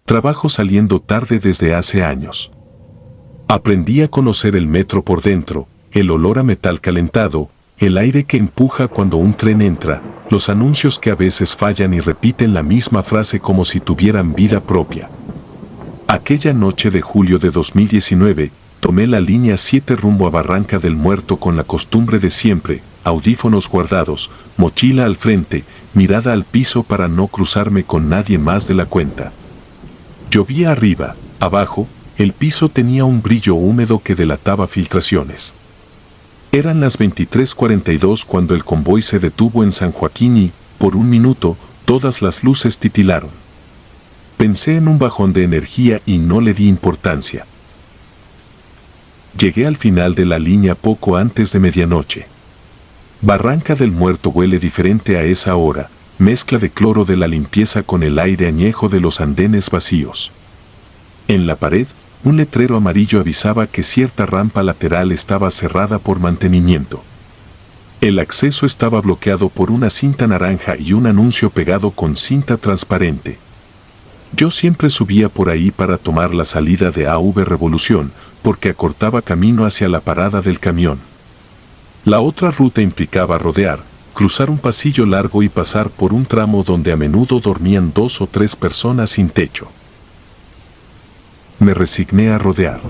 Trabajo saliendo tarde desde hace años. Aprendí a conocer el metro por dentro, el olor a metal calentado, el aire que empuja cuando un tren entra, los anuncios que a veces fallan y repiten la misma frase como si tuvieran vida propia. Aquella noche de julio de 2019, tomé la línea 7 rumbo a Barranca del Muerto con la costumbre de siempre, audífonos guardados, mochila al frente, mirada al piso para no cruzarme con nadie más de la cuenta. Llovía arriba, abajo, el piso tenía un brillo húmedo que delataba filtraciones. Eran las 23:42 cuando el convoy se detuvo en San Joaquín y, por un minuto, todas las luces titilaron. Pensé en un bajón de energía y no le di importancia. Llegué al final de la línea poco antes de medianoche. Barranca del Muerto huele diferente a esa hora, mezcla de cloro de la limpieza con el aire añejo de los andenes vacíos. En la pared, un letrero amarillo avisaba que cierta rampa lateral estaba cerrada por mantenimiento. El acceso estaba bloqueado por una cinta naranja y un anuncio pegado con cinta transparente. Yo siempre subía por ahí para tomar la salida de AV Revolución, porque acortaba camino hacia la parada del camión. La otra ruta implicaba rodear, cruzar un pasillo largo y pasar por un tramo donde a menudo dormían 2 o 3 personas sin techo. Me resigné a rodear.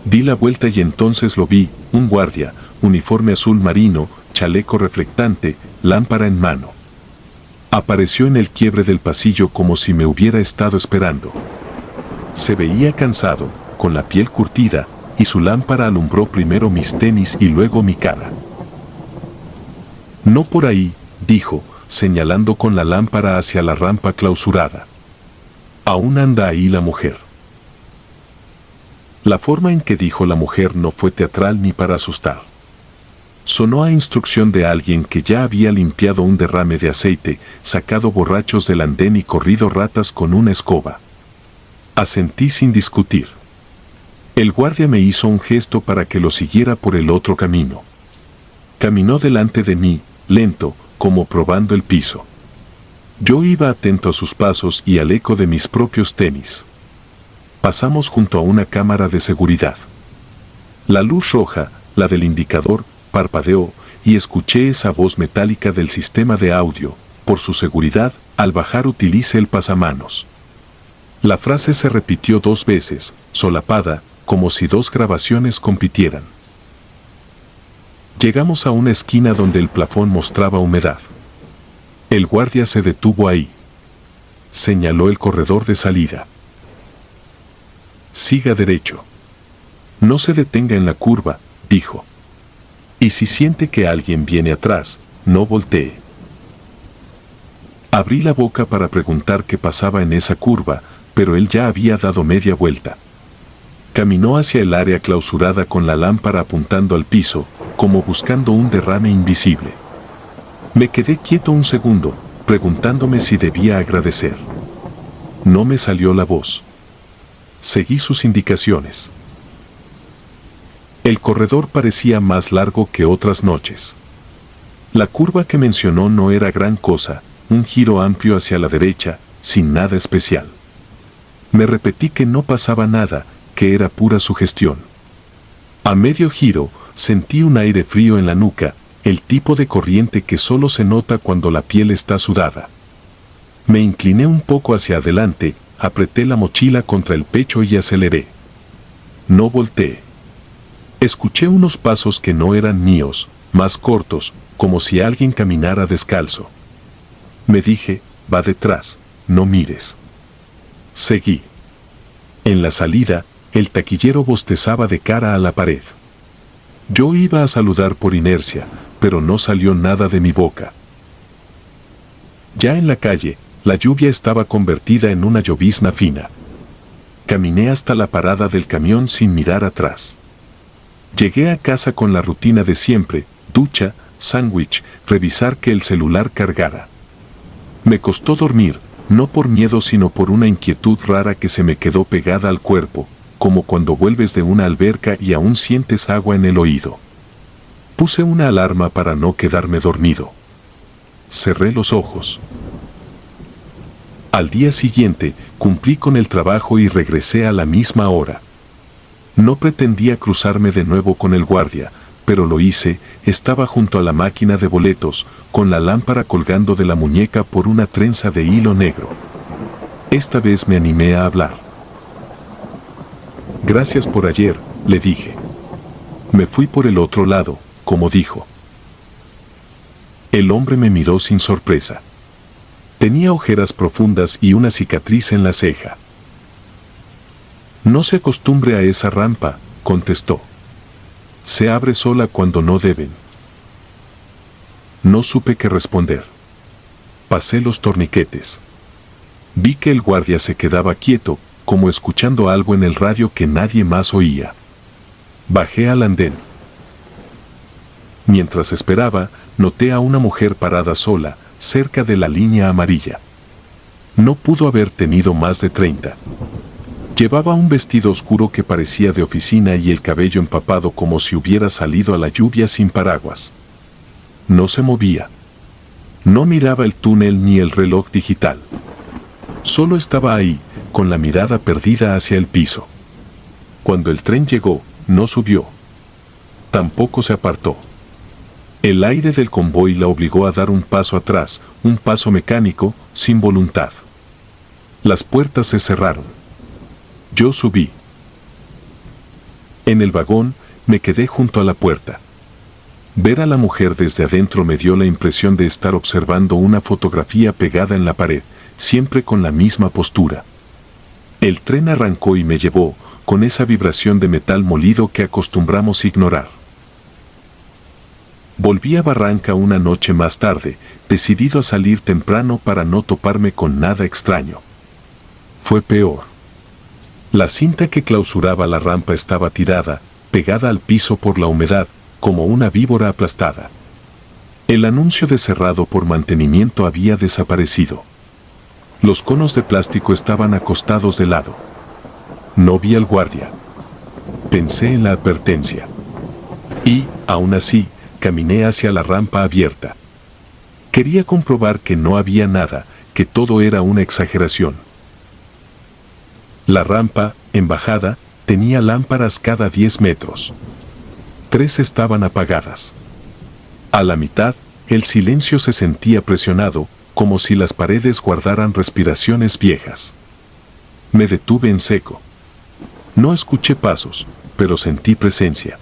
Di la vuelta y entonces lo vi, un guardia, uniforme azul marino, chaleco reflectante, lámpara en mano. Apareció en el quiebre del pasillo como si me hubiera estado esperando. Se veía cansado, con la piel curtida, y su lámpara alumbró primero mis tenis y luego mi cara. No por ahí, dijo, señalando con la lámpara hacia la rampa clausurada. Aún anda ahí la mujer. La forma en que dijo la mujer no fue teatral ni para asustar. Sonó a instrucción de alguien que ya había limpiado un derrame de aceite, sacado borrachos del andén y corrido ratas con una escoba. Asentí sin discutir. El guardia me hizo un gesto para que lo siguiera por el otro camino. Caminó delante de mí, lento, como probando el piso. Yo iba atento a sus pasos y al eco de mis propios tenis. Pasamos junto a una cámara de seguridad. La luz roja, la del indicador, parpadeó y escuché esa voz metálica del sistema de audio: por su seguridad, al bajar utilice el pasamanos. La frase se repitió 2 veces, solapada, como si 2 grabaciones compitieran. Llegamos a una esquina donde el plafón mostraba humedad. El guardia se detuvo ahí. Señaló el corredor de salida. Siga derecho. No se detenga en la curva, dijo. Y si siente que alguien viene atrás, no voltee. Abrí la boca para preguntar qué pasaba en esa curva, pero él ya había dado media vuelta. Caminó hacia el área clausurada con la lámpara apuntando al piso, como buscando un derrame invisible. Me quedé quieto un segundo, preguntándome si debía agradecer. No me salió la voz. Seguí sus indicaciones. El corredor parecía más largo que otras noches. La curva que mencionó no era gran cosa, un giro amplio hacia la derecha, sin nada especial. Me repetí que no pasaba nada, que era pura sugestión. A medio giro, sentí un aire frío en la nuca, el tipo de corriente que solo se nota cuando la piel está sudada. Me incliné un poco hacia adelante, apreté la mochila contra el pecho y aceleré. No volteé. Escuché unos pasos que no eran míos, más cortos, como si alguien caminara descalzo. Me dije, va detrás, no mires. Seguí. En la salida, el taquillero bostezaba de cara a la pared. Yo iba a saludar por inercia, pero no salió nada de mi boca. Ya en la calle, la lluvia estaba convertida en una llovizna fina. Caminé hasta la parada del camión sin mirar atrás. Llegué a casa con la rutina de siempre: ducha, sándwich, revisar que el celular cargara. Me costó dormir, no por miedo sino por una inquietud rara que se me quedó pegada al cuerpo, como cuando vuelves de una alberca y aún sientes agua en el oído. Puse una alarma para no quedarme dormido. Cerré los ojos. Al día siguiente, cumplí con el trabajo y regresé a la misma hora. No pretendía cruzarme de nuevo con el guardia, pero lo hice. Estaba junto a la máquina de boletos, con la lámpara colgando de la muñeca por una trenza de hilo negro. Esta vez me animé a hablar. Gracias por ayer, le dije. Me fui por el otro lado, como dijo. El hombre me miró sin sorpresa. Tenía ojeras profundas y una cicatriz en la ceja. No se acostumbre a esa rampa, contestó. Se abre sola cuando no deben. No supe qué responder. Pasé los torniquetes. Vi que el guardia se quedaba quieto, como escuchando algo en el radio que nadie más oía. Bajé al andén. Mientras esperaba, noté a una mujer parada sola, cerca de la línea amarilla. No pudo haber tenido más de 30. Llevaba un vestido oscuro que parecía de oficina y el cabello empapado como si hubiera salido a la lluvia sin paraguas. No se movía. No miraba el túnel ni el reloj digital. Solo estaba ahí, con la mirada perdida hacia el piso. Cuando el tren llegó, no subió. Tampoco se apartó. El aire del convoy la obligó a dar un paso atrás, un paso mecánico, sin voluntad. Las puertas se cerraron. Yo subí. En el vagón, me quedé junto a la puerta. Ver a la mujer desde adentro me dio la impresión de estar observando una fotografía pegada en la pared, siempre con la misma postura. El tren arrancó y me llevó, con esa vibración de metal molido que acostumbramos ignorar. Volví a Barranca una noche más tarde, decidido a salir temprano para no toparme con nada extraño. Fue peor. La cinta que clausuraba la rampa estaba tirada, pegada al piso por la humedad, como una víbora aplastada. El anuncio de cerrado por mantenimiento había desaparecido. Los conos de plástico estaban acostados de lado. No vi al guardia. Pensé en la advertencia. Y, aún así, caminé hacia la rampa abierta. Quería comprobar que no había nada, que todo era una exageración. La rampa, en bajada, tenía lámparas cada 10 metros. 3 estaban apagadas. A la mitad, el silencio se sentía presionado, como si las paredes guardaran respiraciones viejas. Me detuve en seco. No escuché pasos, pero sentí presencia.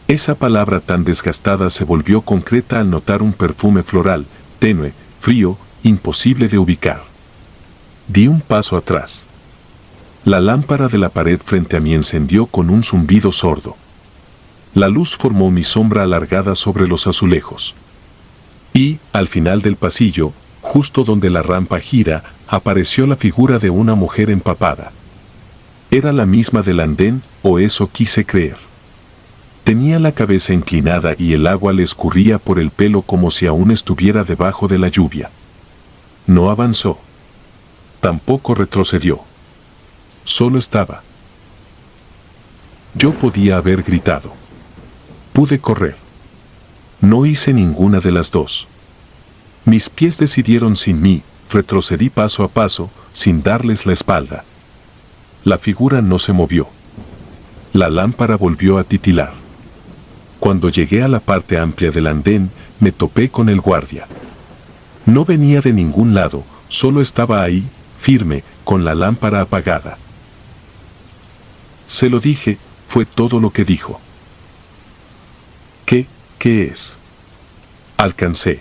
Esa palabra tan desgastada se volvió concreta al notar un perfume floral, tenue, frío, imposible de ubicar. Di un paso atrás. La lámpara de la pared frente a mí encendió con un zumbido sordo. La luz formó mi sombra alargada sobre los azulejos. Y, al final del pasillo, justo donde la rampa gira, apareció la figura de una mujer empapada. Era la misma del andén, o eso quise creer. Tenía la cabeza inclinada y el agua le escurría por el pelo como si aún estuviera debajo de la lluvia. No avanzó. Tampoco retrocedió. Solo estaba. Yo podía haber gritado. Pude correr. No hice ninguna de las dos. Mis pies decidieron sin mí, retrocedí paso a paso, sin darles la espalda. La figura no se movió. La lámpara volvió a titilar. Cuando llegué a la parte amplia del andén, me topé con el guardia. No venía de ningún lado, solo estaba ahí, firme, con la lámpara apagada. Se lo dije, fue todo lo que dijo. ¿Qué es? Alcancé.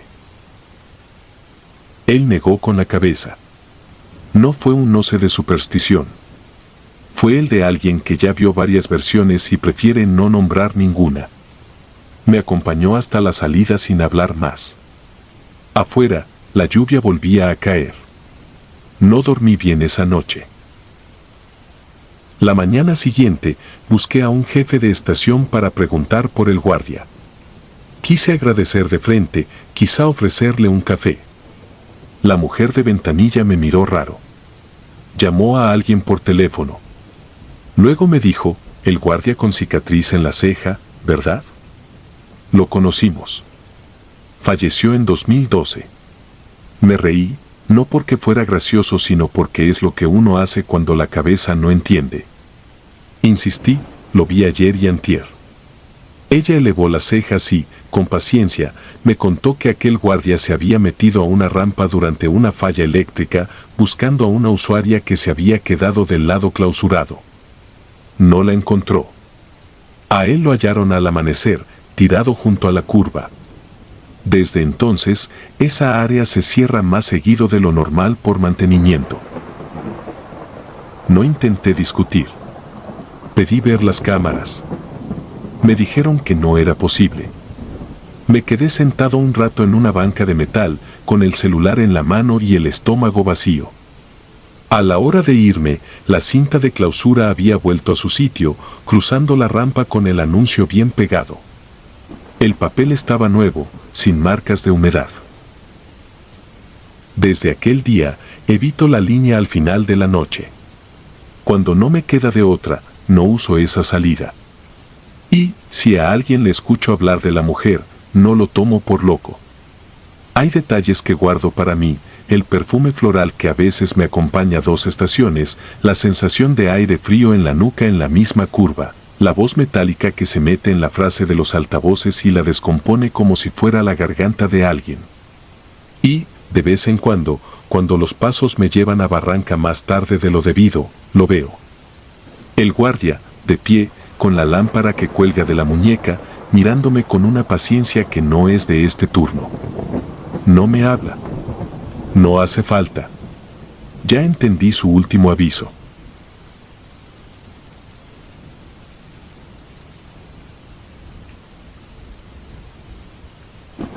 Él negó con la cabeza. No fue un no sé de superstición. Fue el de alguien que ya vio varias versiones y prefiere no nombrar ninguna. Me acompañó hasta la salida sin hablar más. Afuera, la lluvia volvía a caer. No dormí bien esa noche. La mañana siguiente, busqué a un jefe de estación para preguntar por el guardia. Quise agradecer de frente, quizá ofrecerle un café. La mujer de ventanilla me miró raro. Llamó a alguien por teléfono. Luego me dijo, el guardia con cicatriz en la ceja, ¿verdad? Lo conocimos. Falleció en 2012. Me reí, no porque fuera gracioso, sino porque es lo que uno hace cuando la cabeza no entiende. Insistí, lo vi ayer y antier. Ella elevó las cejas y, con paciencia, me contó que aquel guardia se había metido a una rampa durante una falla eléctrica buscando a una usuaria que se había quedado del lado clausurado. No la encontró. A él lo hallaron al amanecer, tirado junto a la curva. Desde entonces, esa área se cierra más seguido de lo normal por mantenimiento. No intenté discutir. Pedí ver las cámaras. Me dijeron que no era posible. Me quedé sentado un rato en una banca de metal, con el celular en la mano y el estómago vacío. A la hora de irme, la cinta de clausura había vuelto a su sitio, cruzando la rampa con el anuncio bien pegado. El papel estaba nuevo, sin marcas de humedad. Desde aquel día, evito la línea al final de la noche. Cuando no me queda de otra, no uso esa salida. Y, si a alguien le escucho hablar de la mujer, no lo tomo por loco. Hay detalles que guardo para mí, el perfume floral que a veces me acompaña 2 estaciones, la sensación de aire frío en la nuca en la misma curva, la voz metálica que se mete en la frase de los altavoces y la descompone como si fuera la garganta de alguien. Y, de vez en cuando los pasos me llevan a Barranca más tarde de lo debido, lo veo. El guardia, de pie, con la lámpara que cuelga de la muñeca, mirándome con una paciencia que no es de este turno. No me habla. No hace falta. Ya entendí su último aviso.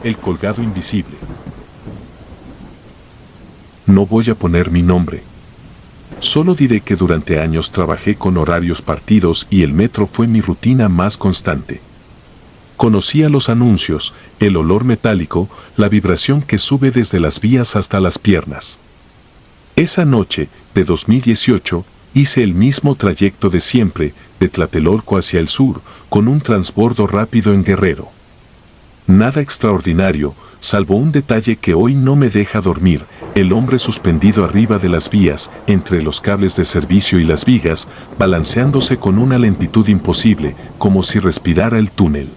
El colgado invisible. No voy a poner mi nombre. Solo diré que durante años trabajé con horarios partidos y el metro fue mi rutina más constante. Conocía los anuncios, el olor metálico, la vibración que sube desde las vías hasta las piernas. Esa noche, de 2018, hice el mismo trayecto de siempre, de Tlatelolco hacia el sur, con un transbordo rápido en Guerrero. Nada extraordinario, salvo un detalle que hoy no me deja dormir, el hombre suspendido arriba de las vías, entre los cables de servicio y las vigas, balanceándose con una lentitud imposible, como si respirara el túnel.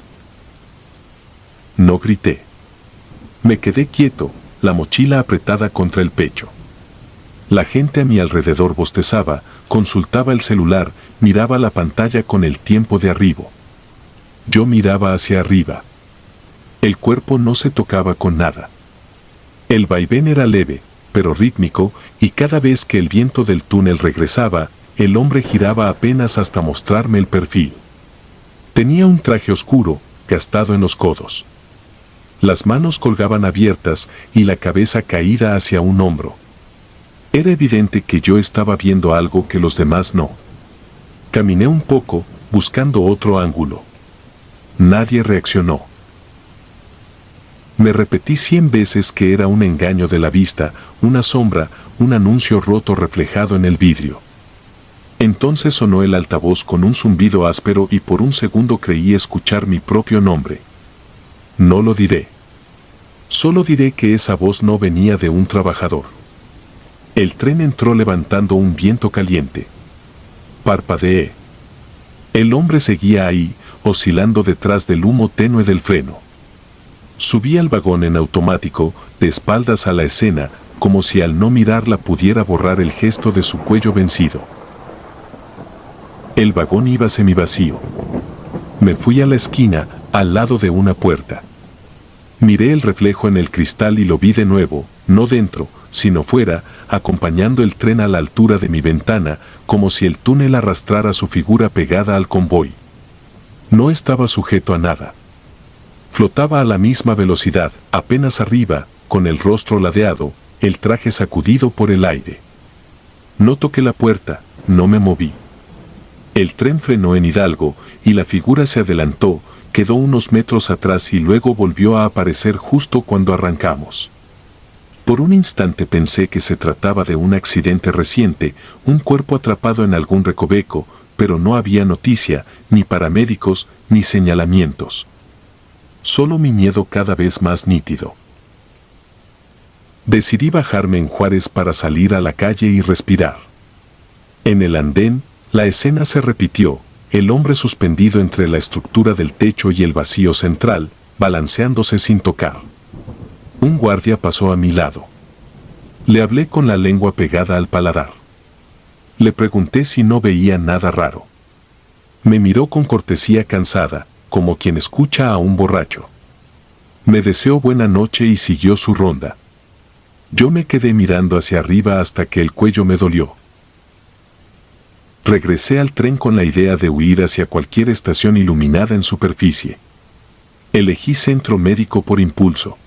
No grité. Me quedé quieto, la mochila apretada contra el pecho. La gente a mi alrededor bostezaba, consultaba el celular, miraba la pantalla con el tiempo de arribo. Yo miraba hacia arriba. El cuerpo no se tocaba con nada. El vaivén era leve, pero rítmico, y cada vez que el viento del túnel regresaba, el hombre giraba apenas hasta mostrarme el perfil. Tenía un traje oscuro, gastado en los codos. Las manos colgaban abiertas y la cabeza caída hacia un hombro. Era evidente que yo estaba viendo algo que los demás no. Caminé un poco, buscando otro ángulo. Nadie reaccionó. Me repetí 100 veces que era un engaño de la vista, una sombra, un anuncio roto reflejado en el vidrio. Entonces sonó el altavoz con un zumbido áspero y por un segundo creí escuchar mi propio nombre. No lo diré. Solo diré que esa voz no venía de un trabajador. El tren entró levantando un viento caliente. Parpadeé. El hombre seguía ahí, oscilando detrás del humo tenue del freno. Subí al vagón en automático, de espaldas a la escena, como si al no mirarla pudiera borrar el gesto de su cuello vencido. El vagón iba semivacío. Me fui a la esquina, al lado de una puerta. Miré el reflejo en el cristal y lo vi de nuevo, no dentro, sino fuera, acompañando el tren a la altura de mi ventana, como si el túnel arrastrara su figura pegada al convoy. No estaba sujeto a nada. Flotaba a la misma velocidad, apenas arriba, con el rostro ladeado, el traje sacudido por el aire. No toqué la puerta, no me moví. El tren frenó en Hidalgo, y la figura se adelantó, quedó unos metros atrás y luego volvió a aparecer justo cuando arrancamos. Por un instante pensé que se trataba de un accidente reciente, un cuerpo atrapado en algún recoveco, pero no había noticia, ni paramédicos, ni señalamientos. Solo mi miedo cada vez más nítido. Decidí bajarme en Juárez para salir a la calle y respirar. En el andén, la escena se repitió, el hombre suspendido entre la estructura del techo y el vacío central, balanceándose sin tocar. Un guardia pasó a mi lado. Le hablé con la lengua pegada al paladar. Le pregunté si no veía nada raro. Me miró con cortesía cansada, como quien escucha a un borracho. Me deseó buena noche y siguió su ronda. Yo me quedé mirando hacia arriba hasta que el cuello me dolió. Regresé al tren con la idea de huir hacia cualquier estación iluminada en superficie. Elegí Centro Médico por impulso.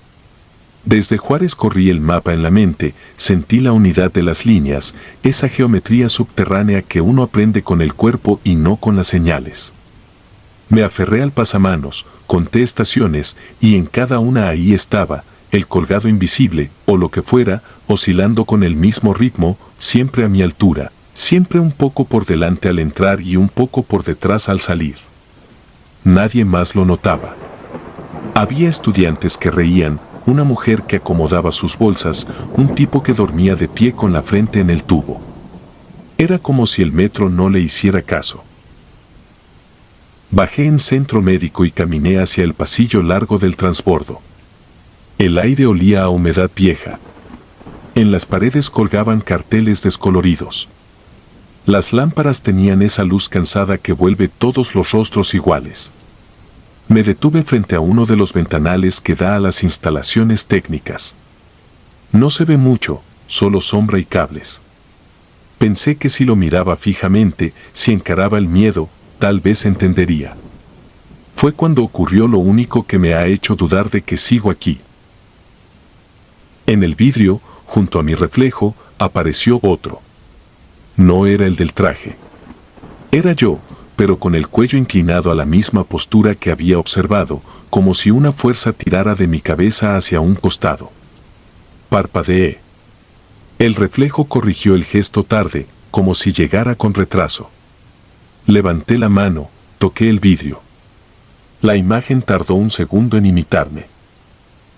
Desde Juárez corrí el mapa en la mente, sentí la unidad de las líneas, esa geometría subterránea que uno aprende con el cuerpo y no con las señales. Me aferré al pasamanos, conté estaciones y en cada una ahí estaba, el colgado invisible, o lo que fuera, oscilando con el mismo ritmo, siempre a mi altura, siempre un poco por delante al entrar y un poco por detrás al salir. Nadie más lo notaba. Había estudiantes que reían, una mujer que acomodaba sus bolsas, un tipo que dormía de pie con la frente en el tubo. Era como si el metro no le hiciera caso. Bajé en Centro Médico y caminé hacia el pasillo largo del transbordo. El aire olía a humedad vieja. En las paredes colgaban carteles descoloridos. Las lámparas tenían esa luz cansada que vuelve todos los rostros iguales. Me detuve frente a uno de los ventanales que da a las instalaciones técnicas. No se ve mucho, solo sombra y cables. Pensé que si lo miraba fijamente, si encaraba el miedo, tal vez entendería. Fue cuando ocurrió lo único que me ha hecho dudar de que sigo aquí. En el vidrio, junto a mi reflejo, apareció otro. No era el del traje. Era yo, pero con el cuello inclinado a la misma postura que había observado, como si una fuerza tirara de mi cabeza hacia un costado. Parpadeé. El reflejo corrigió el gesto tarde, como si llegara con retraso. Levanté la mano, toqué el vidrio. La imagen tardó un segundo en imitarme.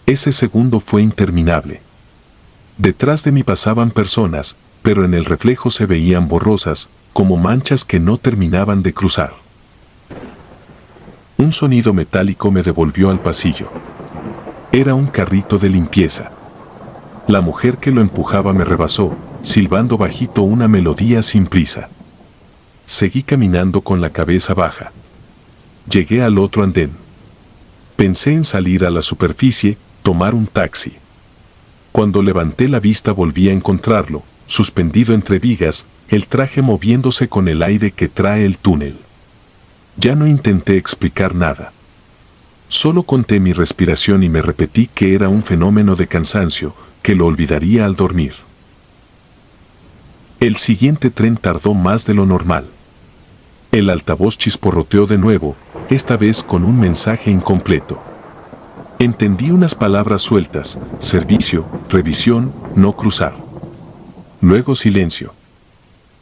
Ese segundo fue interminable. Detrás de mí pasaban personas, pero en el reflejo se veían borrosas, como manchas que no terminaban de cruzar. Un sonido metálico me devolvió al pasillo. Era un carrito de limpieza. La mujer que lo empujaba me rebasó, silbando bajito una melodía sin prisa. Seguí caminando con la cabeza baja. Llegué al otro andén. Pensé en salir a la superficie, tomar un taxi. Cuando levanté la vista volví a encontrarlo, suspendido entre vigas, el traje moviéndose con el aire que trae el túnel. Ya no intenté explicar nada. Solo conté mi respiración y me repetí que era un fenómeno de cansancio, que lo olvidaría al dormir. El siguiente tren tardó más de lo normal. El altavoz chisporroteó de nuevo, esta vez con un mensaje incompleto. Entendí unas palabras sueltas: servicio, revisión, no cruzar. Luego silencio.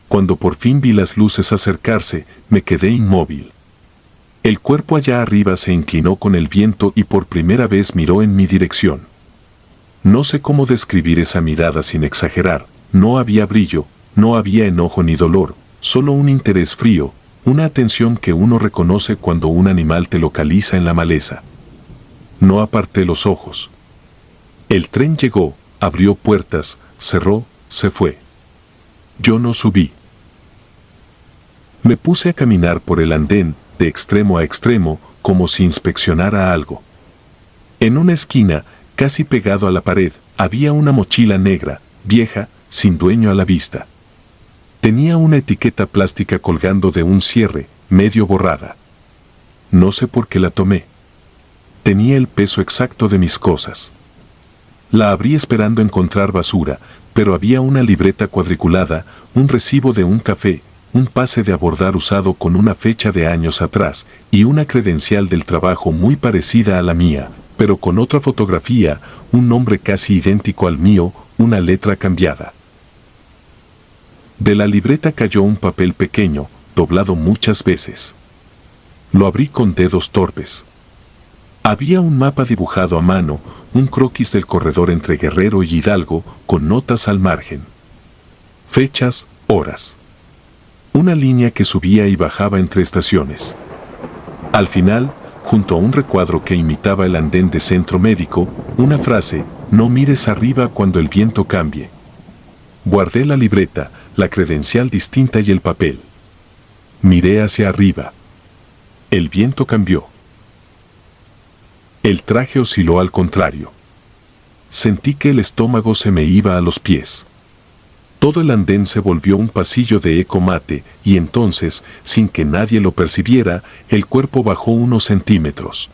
Cuando por fin vi las luces acercarse, me quedé inmóvil. El cuerpo allá arriba se inclinó con el viento y por primera vez miró en mi dirección. No sé cómo describir esa mirada sin exagerar, no había brillo, no había enojo ni dolor, solo un interés frío, una atención que uno reconoce cuando un animal te localiza en la maleza. No aparté los ojos. El tren llegó, abrió puertas, cerró, se fue. Yo no subí. Me puse a caminar por el andén, de extremo a extremo, como si inspeccionara algo. En una esquina, casi pegado a la pared, había una mochila negra, vieja, sin dueño a la vista. Tenía una etiqueta plástica colgando de un cierre, medio borrada. No sé por qué la tomé. Tenía el peso exacto de mis cosas. La abrí esperando encontrar basura, pero había una libreta cuadriculada, un recibo de un café, un pase de abordar usado con una fecha de años atrás y una credencial del trabajo muy parecida a la mía, pero con otra fotografía, un nombre casi idéntico al mío, una letra cambiada. De la libreta cayó un papel pequeño, doblado muchas veces. Lo abrí con dedos torpes. Había un mapa dibujado a mano, un croquis del corredor entre Guerrero y Hidalgo, con notas al margen. Fechas, horas. Una línea que subía y bajaba entre estaciones. Al final, junto a un recuadro que imitaba el andén de centro médico, una frase: no mires arriba cuando el viento cambie. Guardé la libreta, la credencial distinta y el papel. Miré hacia arriba. El viento cambió. El traje osciló al contrario. Sentí que el estómago se me iba a los pies. Todo el andén se volvió un pasillo de eco mate, y entonces, sin que nadie lo percibiera, el cuerpo bajó unos centímetros.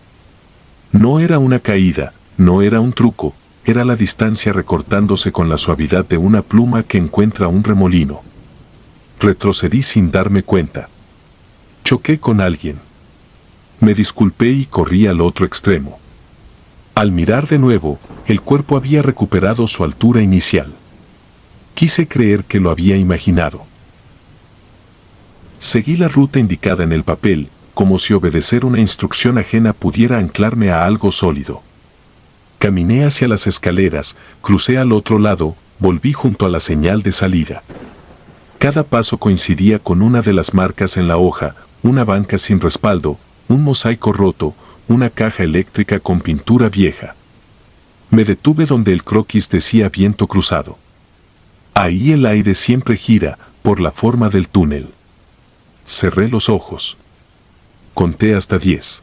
No era una caída, no era un truco, era la distancia recortándose con la suavidad de una pluma que encuentra un remolino. Retrocedí sin darme cuenta. Choqué con alguien. Me disculpé y corrí al otro extremo. Al mirar de nuevo, el cuerpo había recuperado su altura inicial. Quise creer que lo había imaginado. Seguí la ruta indicada en el papel, como si obedecer una instrucción ajena pudiera anclarme a algo sólido. Caminé hacia las escaleras, crucé al otro lado, volví junto a la señal de salida. Cada paso coincidía con una de las marcas en la hoja: una banca sin respaldo, un mosaico roto, una caja eléctrica con pintura vieja. Me detuve donde el croquis decía viento cruzado. Ahí el aire siempre gira, por la forma del túnel. Cerré los ojos. Conté hasta 10.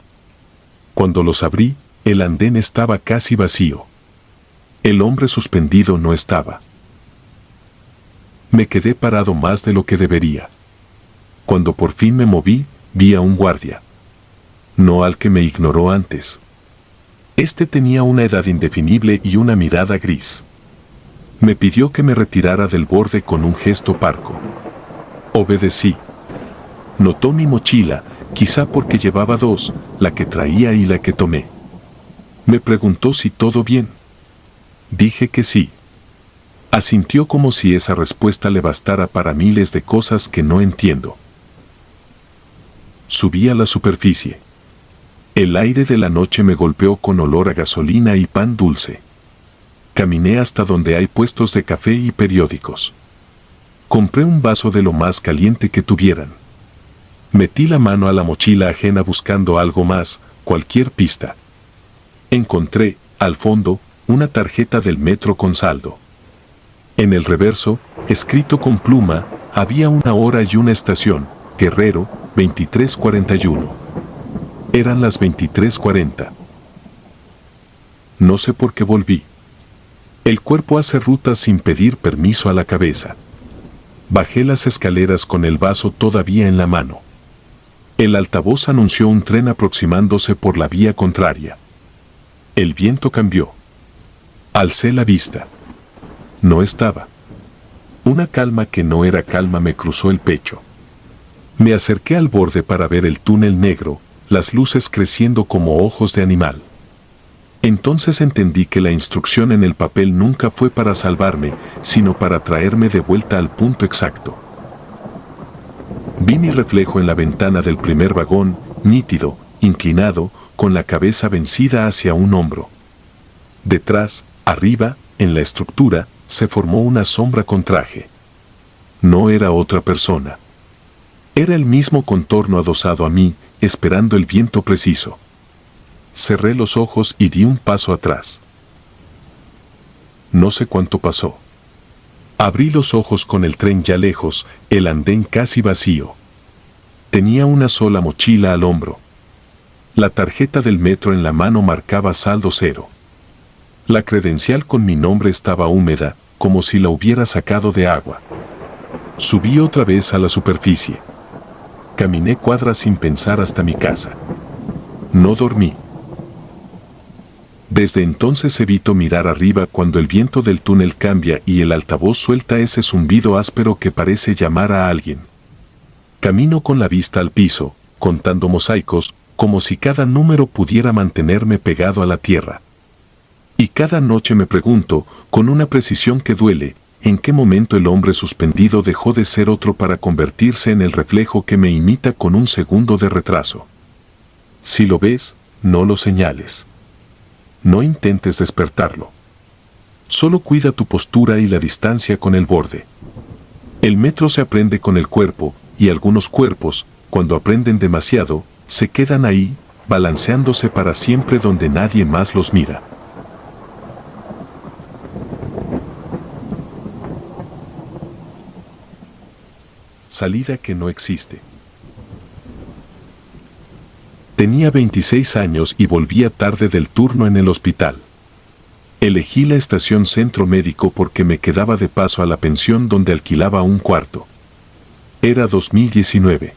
Cuando los abrí, el andén estaba casi vacío. El hombre suspendido no estaba. Me quedé parado más de lo que debería. Cuando por fin me moví, vi a un guardia. No al que me ignoró antes. Este tenía una edad indefinible y una mirada gris. Me pidió que me retirara del borde con un gesto parco. Obedecí. Notó mi mochila, quizá porque llevaba 2, la que traía y la que tomé. Me preguntó si todo bien. Dije que sí. Asintió como si esa respuesta le bastara para miles de cosas que no entiendo. Subí a la superficie. El aire de la noche me golpeó con olor a gasolina y pan dulce. Caminé hasta donde hay puestos de café y periódicos. Compré un vaso de lo más caliente que tuvieran. Metí la mano a la mochila ajena buscando algo más, cualquier pista. Encontré, al fondo, una tarjeta del metro con saldo. En el reverso, escrito con pluma, había una hora y una estación: Guerrero, 23:41. Eran las 23:40. No sé por qué volví. El cuerpo hace rutas sin pedir permiso a la cabeza. Bajé las escaleras con el vaso todavía en la mano. El altavoz anunció un tren aproximándose por la vía contraria. El viento cambió. Alcé la vista. No estaba. Una calma que no era calma me cruzó el pecho. Me acerqué al borde para ver el túnel negro, las luces creciendo como ojos de animal. Entonces entendí que la instrucción en el papel nunca fue para salvarme, sino para traerme de vuelta al punto exacto. Vi mi reflejo en la ventana del primer vagón, nítido, inclinado, con la cabeza vencida hacia un hombro. Detrás, arriba, en la estructura, se formó una sombra con traje. No era otra persona. Era el mismo contorno adosado a mí, esperando el viento preciso. Cerré los ojos y di un paso atrás. No sé cuánto pasó. Abrí los ojos con el tren ya lejos, el andén casi vacío. Tenía una sola mochila al hombro. La tarjeta del metro en la mano marcaba saldo 0. La credencial con mi nombre estaba húmeda, como si la hubiera sacado de agua. Subí otra vez a la superficie. Caminé cuadras sin pensar hasta mi casa. No dormí. Desde entonces evito mirar arriba cuando el viento del túnel cambia y el altavoz suelta ese zumbido áspero que parece llamar a alguien. Camino con la vista al piso, contando mosaicos, como si cada número pudiera mantenerme pegado a la tierra. Y cada noche me pregunto, con una precisión que duele, ¿en qué momento el hombre suspendido dejó de ser otro para convertirse en el reflejo que me imita con un segundo de retraso? Si lo ves, no lo señales. no intentes despertarlo. Solo cuida tu postura y la distancia con el borde. El metro se aprende con el cuerpo, y algunos cuerpos, cuando aprenden demasiado, se quedan ahí, balanceándose para siempre donde nadie más los mira. Salida que no existe. Tenía 26 años y volvía tarde del turno en el hospital. Elegí la estación Centro Médico porque me quedaba de paso a la pensión donde alquilaba un cuarto. Era 2019.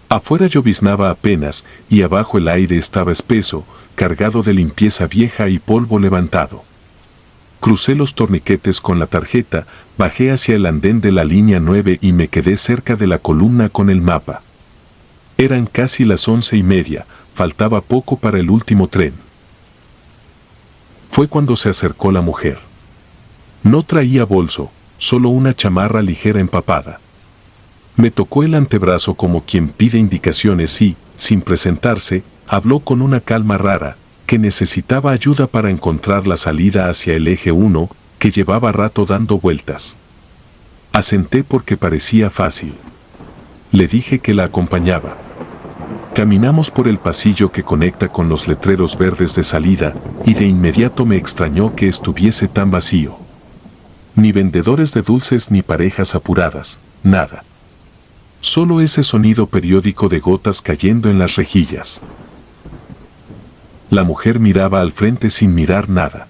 Afuera lloviznaba apenas y abajo el aire estaba espeso, cargado de limpieza vieja y polvo levantado. Crucé los torniquetes con la tarjeta, bajé hacia el andén de la línea 9 y me quedé cerca de la columna con el mapa. Eran casi las 11:30, faltaba poco para el último tren. Fue cuando se acercó la mujer. No traía bolso, solo una chamarra ligera empapada. Me tocó el antebrazo como quien pide indicaciones y, sin presentarse, habló con una calma rara, que necesitaba ayuda para encontrar la salida hacia el eje 1, que llevaba rato dando vueltas. Asenté porque parecía fácil. Le dije que la acompañaba. Caminamos por el pasillo que conecta con los letreros verdes de salida, y de inmediato me extrañó que estuviese tan vacío. Ni vendedores de dulces ni parejas apuradas, nada. Solo ese sonido periódico de gotas cayendo en las rejillas. La mujer miraba al frente sin mirar nada.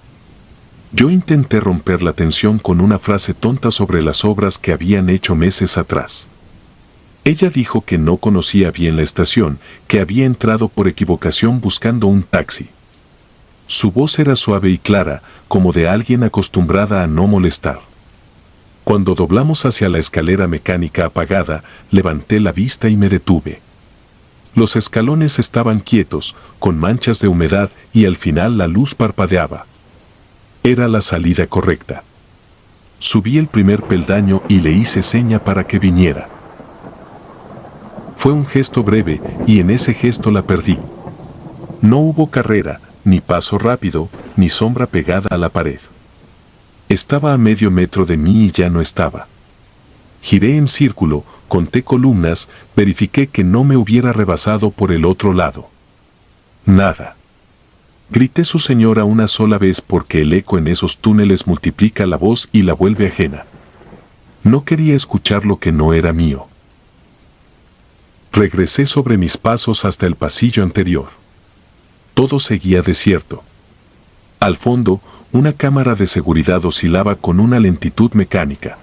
Yo intenté romper la tensión con una frase tonta sobre las obras que habían hecho meses atrás. Ella dijo que no conocía bien la estación, que había entrado por equivocación buscando un taxi. Su voz era suave y clara, como de alguien acostumbrada a no molestar. Cuando doblamos hacia la escalera mecánica apagada, levanté la vista y me detuve. Los escalones estaban quietos, con manchas de humedad, y al final la luz parpadeaba. Era la salida correcta. Subí el primer peldaño y le hice seña para que viniera. Fue un gesto breve, y en ese gesto la perdí. No hubo carrera, ni paso rápido, ni sombra pegada a la pared. Estaba a medio metro de mí y ya no estaba. Giré en círculo, conté columnas, verifiqué que no me hubiera rebasado por el otro lado. Nada. Grité su señora una sola vez porque el eco en esos túneles multiplica la voz y la vuelve ajena. No quería escuchar lo que no era mío. Regresé sobre mis pasos hasta el pasillo anterior. Todo seguía desierto. Al fondo, una cámara de seguridad oscilaba con una lentitud mecánica.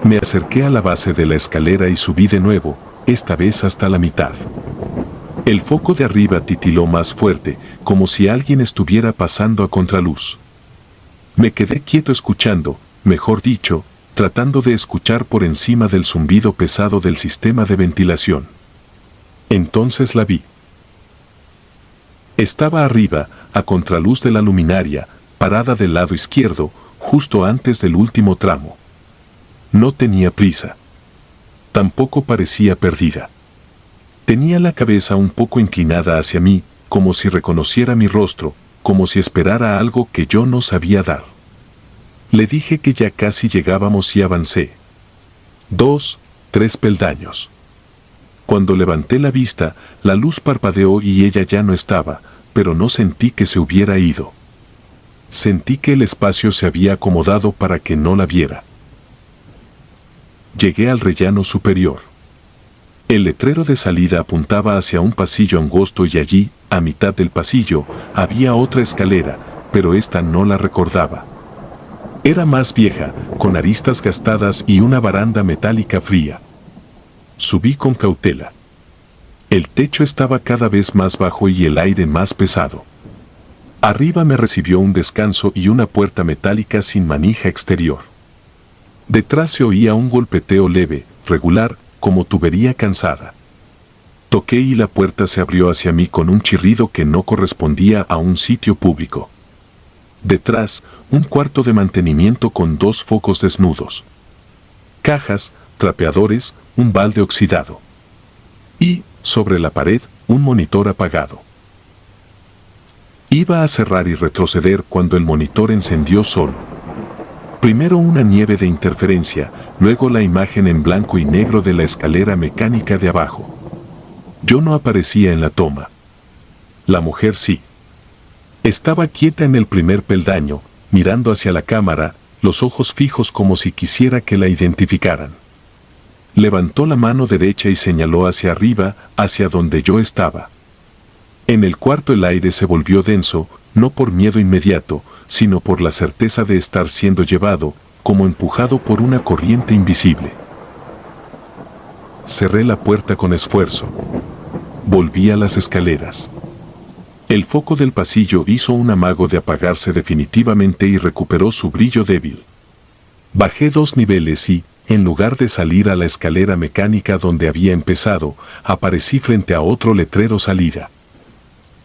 Me acerqué a la base de la escalera y subí de nuevo, esta vez hasta la mitad. El foco de arriba titiló más fuerte, como si alguien estuviera pasando a contraluz. Me quedé quieto escuchando, mejor dicho, tratando de escuchar por encima del zumbido pesado del sistema de ventilación. Entonces la vi. Estaba arriba, a contraluz de la luminaria, parada del lado izquierdo, justo antes del último tramo. No tenía prisa. Tampoco parecía perdida. Tenía la cabeza un poco inclinada hacia mí, como si reconociera mi rostro, como si esperara algo que yo no sabía dar. Le dije que ya casi llegábamos y avancé. 2, 3 peldaños. Cuando levanté la vista, la luz parpadeó y ella ya no estaba, pero no sentí que se hubiera ido. Sentí que el espacio se había acomodado para que no la viera. Llegué al rellano superior. El letrero de salida apuntaba hacia un pasillo angosto y allí, a mitad del pasillo, había otra escalera, pero esta no la recordaba. Era más vieja, con aristas gastadas y una baranda metálica fría. Subí con cautela. El techo estaba cada vez más bajo y el aire más pesado. Arriba me recibió un descanso y una puerta metálica sin manija exterior. Detrás se oía un golpeteo leve, regular, como tubería cansada. Toqué y la puerta se abrió hacia mí con un chirrido que no correspondía a un sitio público. Detrás, un cuarto de mantenimiento con 2 focos desnudos. Cajas, trapeadores, un balde oxidado. Y, sobre la pared, un monitor apagado. Iba a cerrar y retroceder cuando el monitor encendió solo. Primero una nieve de interferencia, luego la imagen en blanco y negro de la escalera mecánica de abajo. Yo no aparecía en la toma. La mujer sí. Estaba quieta en el primer peldaño, mirando hacia la cámara, los ojos fijos como si quisiera que la identificaran. Levantó la mano derecha y señaló hacia arriba, hacia donde yo estaba. En el cuarto el aire se volvió denso, no por miedo inmediato, sino por la certeza de estar siendo llevado, como empujado por una corriente invisible. Cerré la puerta con esfuerzo. Volví a las escaleras. El foco del pasillo hizo un amago de apagarse definitivamente y recuperó su brillo débil. Bajé 2 niveles y, en lugar de salir a la escalera mecánica donde había empezado, aparecí frente a otro letrero salida.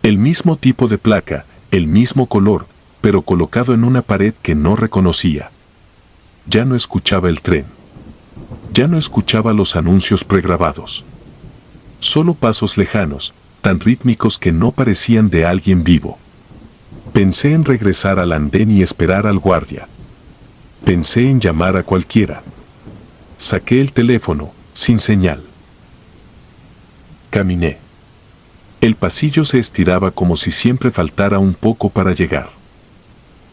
El mismo tipo de placa, el mismo color, pero colocado en una pared que no reconocía. Ya no escuchaba el tren. Ya no escuchaba los anuncios pregrabados. Solo pasos lejanos, tan rítmicos que no parecían de alguien vivo. Pensé en regresar al andén y esperar al guardia. Pensé en llamar a cualquiera. Saqué el teléfono, sin señal. Caminé. El pasillo se estiraba como si siempre faltara un poco para llegar.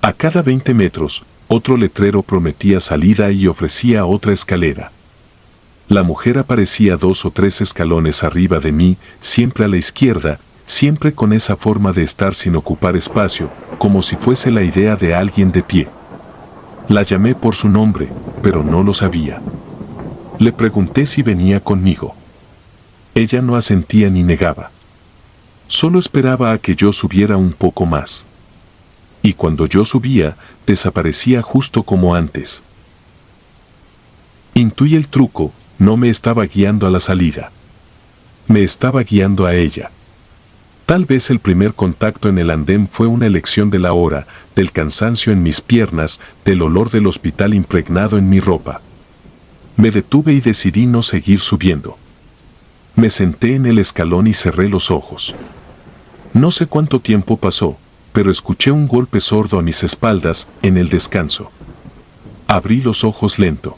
A cada 20 metros, otro letrero prometía salida y ofrecía otra escalera. La mujer aparecía 2 o 3 escalones arriba de mí, siempre a la izquierda, siempre con esa forma de estar sin ocupar espacio, como si fuese la idea de alguien de pie. La llamé por su nombre, pero no lo sabía. Le pregunté si venía conmigo. Ella no asentía ni negaba. Solo esperaba a que yo subiera un poco más. Y cuando yo subía, desaparecía justo como antes. Intuí el truco, no me estaba guiando a la salida. Me estaba guiando a ella. Tal vez el primer contacto en el andén fue una elección de la hora, del cansancio en mis piernas, del olor del hospital impregnado en mi ropa. Me detuve y decidí no seguir subiendo. Me senté en el escalón y cerré los ojos. No sé cuánto tiempo pasó, pero escuché un golpe sordo a mis espaldas, en el descanso. Abrí los ojos lento.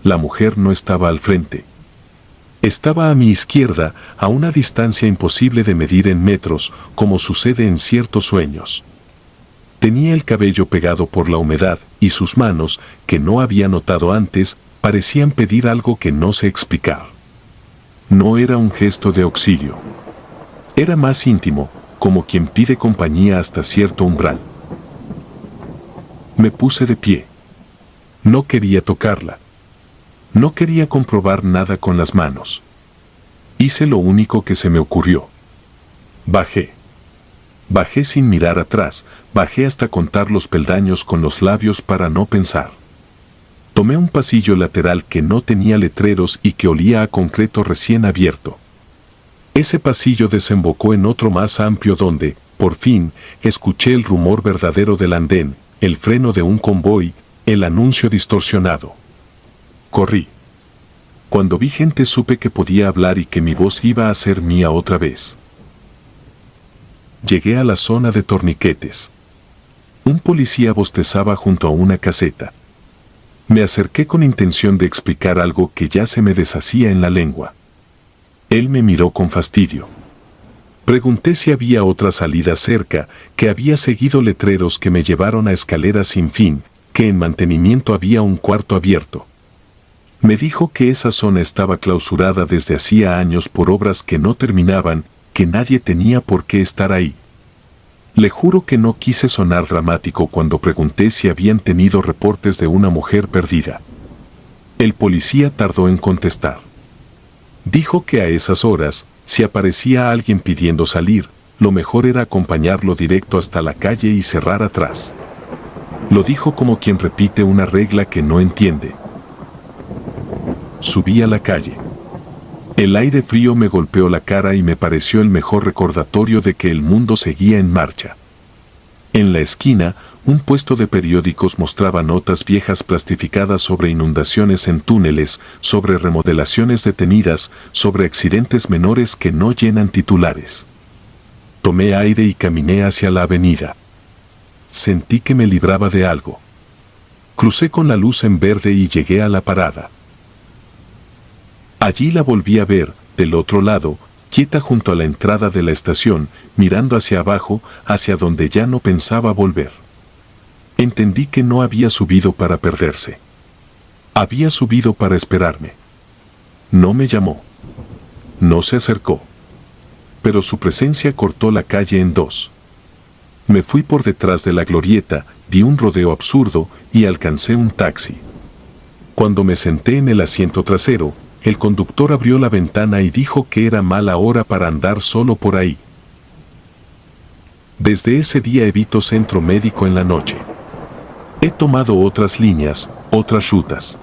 La mujer no estaba al frente. Estaba a mi izquierda, a una distancia imposible de medir en metros, como sucede en ciertos sueños. Tenía el cabello pegado por la humedad, y sus manos, que no había notado antes, parecían pedir algo que no sé explicar. No era un gesto de auxilio. Era más íntimo, como quien pide compañía hasta cierto umbral. Me puse de pie. No quería tocarla. No quería comprobar nada con las manos. Hice lo único que se me ocurrió. Bajé. Bajé sin mirar atrás, bajé hasta contar los peldaños con los labios para no pensar. Tomé un pasillo lateral que no tenía letreros y que olía a concreto recién abierto. Ese pasillo desembocó en otro más amplio donde, por fin, escuché el rumor verdadero del andén, el freno de un convoy, el anuncio distorsionado. Corrí. Cuando vi gente supe que podía hablar y que mi voz iba a ser mía otra vez. Llegué a la zona de torniquetes. Un policía bostezaba junto a una caseta. Me acerqué con intención de explicar algo que ya se me deshacía en la lengua. Él me miró con fastidio. Pregunté si había otra salida cerca, que había seguido letreros que me llevaron a escaleras sin fin, que en mantenimiento había un cuarto abierto. Me dijo que esa zona estaba clausurada desde hacía años por obras que no terminaban, que nadie tenía por qué estar ahí. Le juro que no quise sonar dramático cuando pregunté si habían tenido reportes de una mujer perdida. El policía tardó en contestar. Dijo que a esas horas, si aparecía alguien pidiendo salir, lo mejor era acompañarlo directo hasta la calle y cerrar atrás. Lo dijo como quien repite una regla que no entiende. Subí a la calle. El aire frío me golpeó la cara y me pareció el mejor recordatorio de que el mundo seguía en marcha. En la esquina, un puesto de periódicos mostraba notas viejas plastificadas sobre inundaciones en túneles, sobre remodelaciones detenidas, sobre accidentes menores que no llenan titulares. Tomé aire y caminé hacia la avenida. Sentí que me libraba de algo. Crucé con la luz en verde y llegué a la parada. Allí la volví a ver, del otro lado, quieta junto a la entrada de la estación, mirando hacia abajo, hacia donde ya no pensaba volver. Entendí que no había subido para perderse. Había subido para esperarme. No me llamó. No se acercó. Pero su presencia cortó la calle en dos. Me fui por detrás de la glorieta, di un rodeo absurdo y alcancé un taxi. Cuando me senté en el asiento trasero, el conductor abrió la ventana y dijo que era mala hora para andar solo por ahí. Desde ese día evito centro médico en la noche. He tomado otras líneas, otras rutas.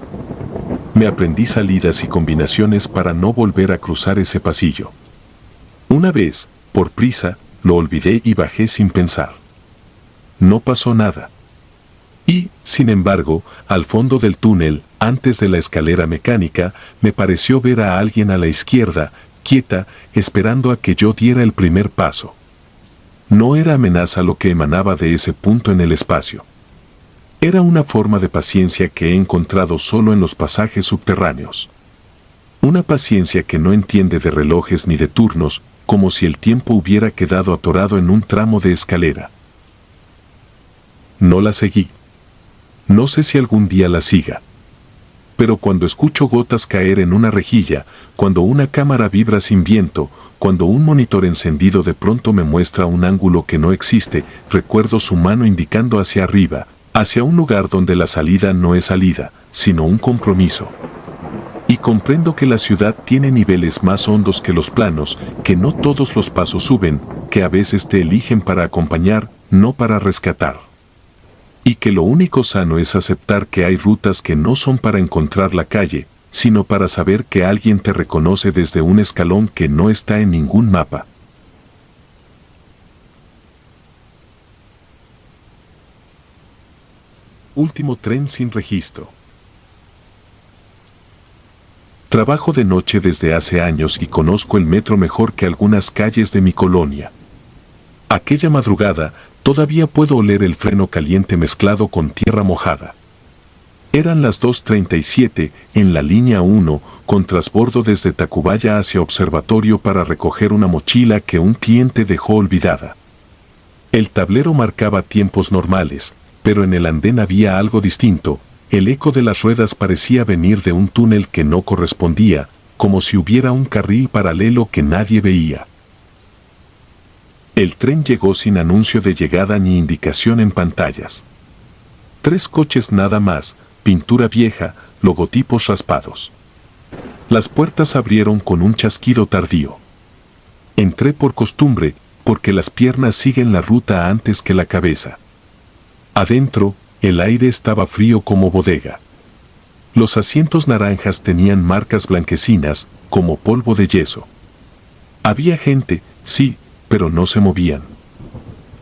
Me aprendí salidas y combinaciones para no volver a cruzar ese pasillo. Una vez, por prisa, lo olvidé y bajé sin pensar. No pasó nada. Y, sin embargo, al fondo del túnel, antes de la escalera mecánica, me pareció ver a alguien a la izquierda, quieta, esperando a que yo diera el primer paso. No era amenaza lo que emanaba de ese punto en el espacio. Era una forma de paciencia que he encontrado solo en los pasajes subterráneos. Una paciencia que no entiende de relojes ni de turnos, como si el tiempo hubiera quedado atorado en un tramo de escalera. No la seguí. No sé si algún día la siga. Pero cuando escucho gotas caer en una rejilla, cuando una cámara vibra sin viento, cuando un monitor encendido de pronto me muestra un ángulo que no existe, recuerdo su mano indicando hacia arriba, hacia un lugar donde la salida no es salida, sino un compromiso. Y comprendo que la ciudad tiene niveles más hondos que los planos, que no todos los pasos suben, que a veces te eligen para acompañar, no para rescatar. Y que lo único sano es aceptar que hay rutas que no son para encontrar la calle, sino para saber que alguien te reconoce desde un escalón que no está en ningún mapa. Último tren sin registro. Trabajo de noche desde hace años y conozco el metro mejor que algunas calles de mi colonia. Aquella madrugada, todavía puedo oler el freno caliente mezclado con tierra mojada. Eran las 2:37 en la línea 1, con transbordo desde Tacubaya hacia Observatorio para recoger una mochila que un cliente dejó olvidada. El tablero marcaba tiempos normales, pero en el andén había algo distinto. El eco de las ruedas parecía venir de un túnel que no correspondía, como si hubiera un carril paralelo que nadie veía. El tren llegó sin anuncio de llegada ni indicación en pantallas. 3 coches nada más, pintura vieja, logotipos raspados. Las puertas abrieron con un chasquido tardío. Entré por costumbre, porque las piernas siguen la ruta antes que la cabeza. Adentro, el aire estaba frío como bodega. Los asientos naranjas tenían marcas blanquecinas, como polvo de yeso. Había gente, sí, pero no se movían.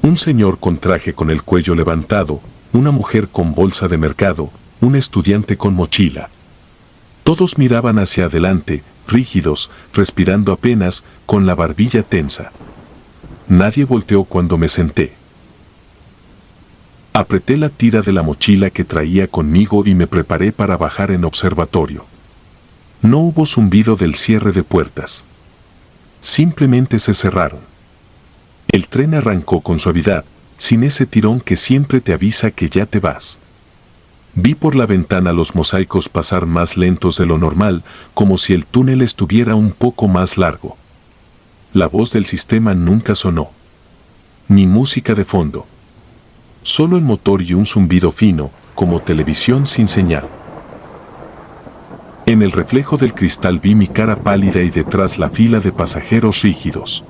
Un señor con traje con el cuello levantado, una mujer con bolsa de mercado, un estudiante con mochila. Todos miraban hacia adelante, rígidos, respirando apenas, con la barbilla tensa. Nadie volteó cuando me senté. Apreté la tira de la mochila que traía conmigo y me preparé para bajar en Observatorio. No hubo zumbido del cierre de puertas. Simplemente se cerraron. El tren arrancó con suavidad, sin ese tirón que siempre te avisa que ya te vas. Vi por la ventana los mosaicos pasar más lentos de lo normal, como si el túnel estuviera un poco más largo. La voz del sistema nunca sonó. Ni música de fondo. Solo el motor y un zumbido fino, como televisión sin señal. En el reflejo del cristal vi mi cara pálida y detrás la fila de pasajeros rígidos.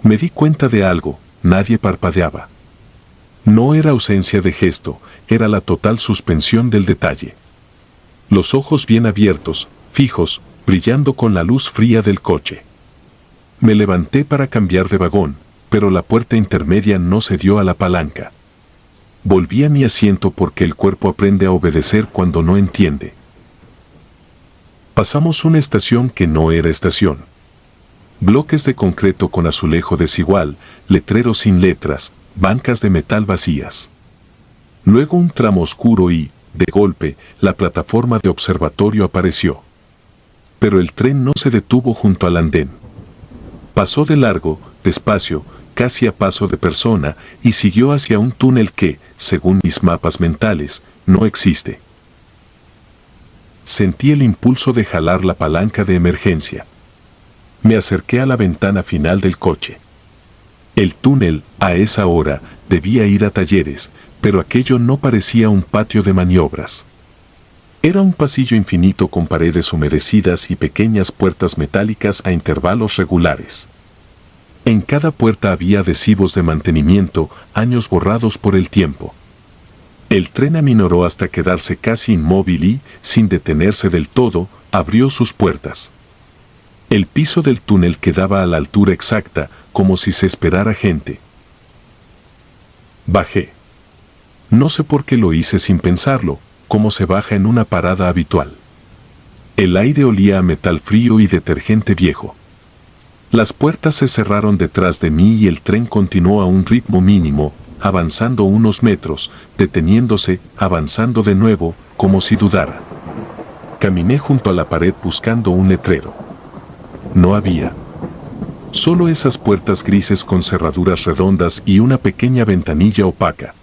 Me di cuenta de algo, nadie parpadeaba. No era ausencia de gesto, era la total suspensión del detalle. Los ojos bien abiertos, fijos, brillando con la luz fría del coche. Me levanté para cambiar de vagón, pero la puerta intermedia no cedió a la palanca. Volví a mi asiento porque el cuerpo aprende a obedecer cuando no entiende. Pasamos una estación que no era estación. Bloques de concreto con azulejo desigual, letreros sin letras, bancas de metal vacías. Luego un tramo oscuro y, de golpe, la plataforma de observatorio apareció. Pero el tren no se detuvo junto al andén. Pasó de largo, despacio, casi a paso de persona, y siguió hacia un túnel que, según mis mapas mentales, no existe. Sentí el impulso de jalar la palanca de emergencia. Me acerqué a la ventana final del coche. El túnel, a esa hora, debía ir a Talleres, pero aquello no parecía un patio de maniobras. Era un pasillo infinito con paredes humedecidas y pequeñas puertas metálicas a intervalos regulares. En cada puerta había adhesivos de mantenimiento, años borrados por el tiempo. El tren aminoró hasta quedarse casi inmóvil y, sin detenerse del todo, abrió sus puertas. El piso del túnel quedaba a la altura exacta, como si se esperara gente. Bajé. No sé por qué lo hice sin pensarlo, como se baja en una parada habitual. El aire olía a metal frío y detergente viejo. Las puertas se cerraron detrás de mí y el tren continuó a un ritmo mínimo, avanzando unos metros, deteniéndose, avanzando de nuevo, como si dudara. Caminé junto a la pared buscando un letrero. No había. Solo esas puertas grises con cerraduras redondas y una pequeña ventanilla opaca.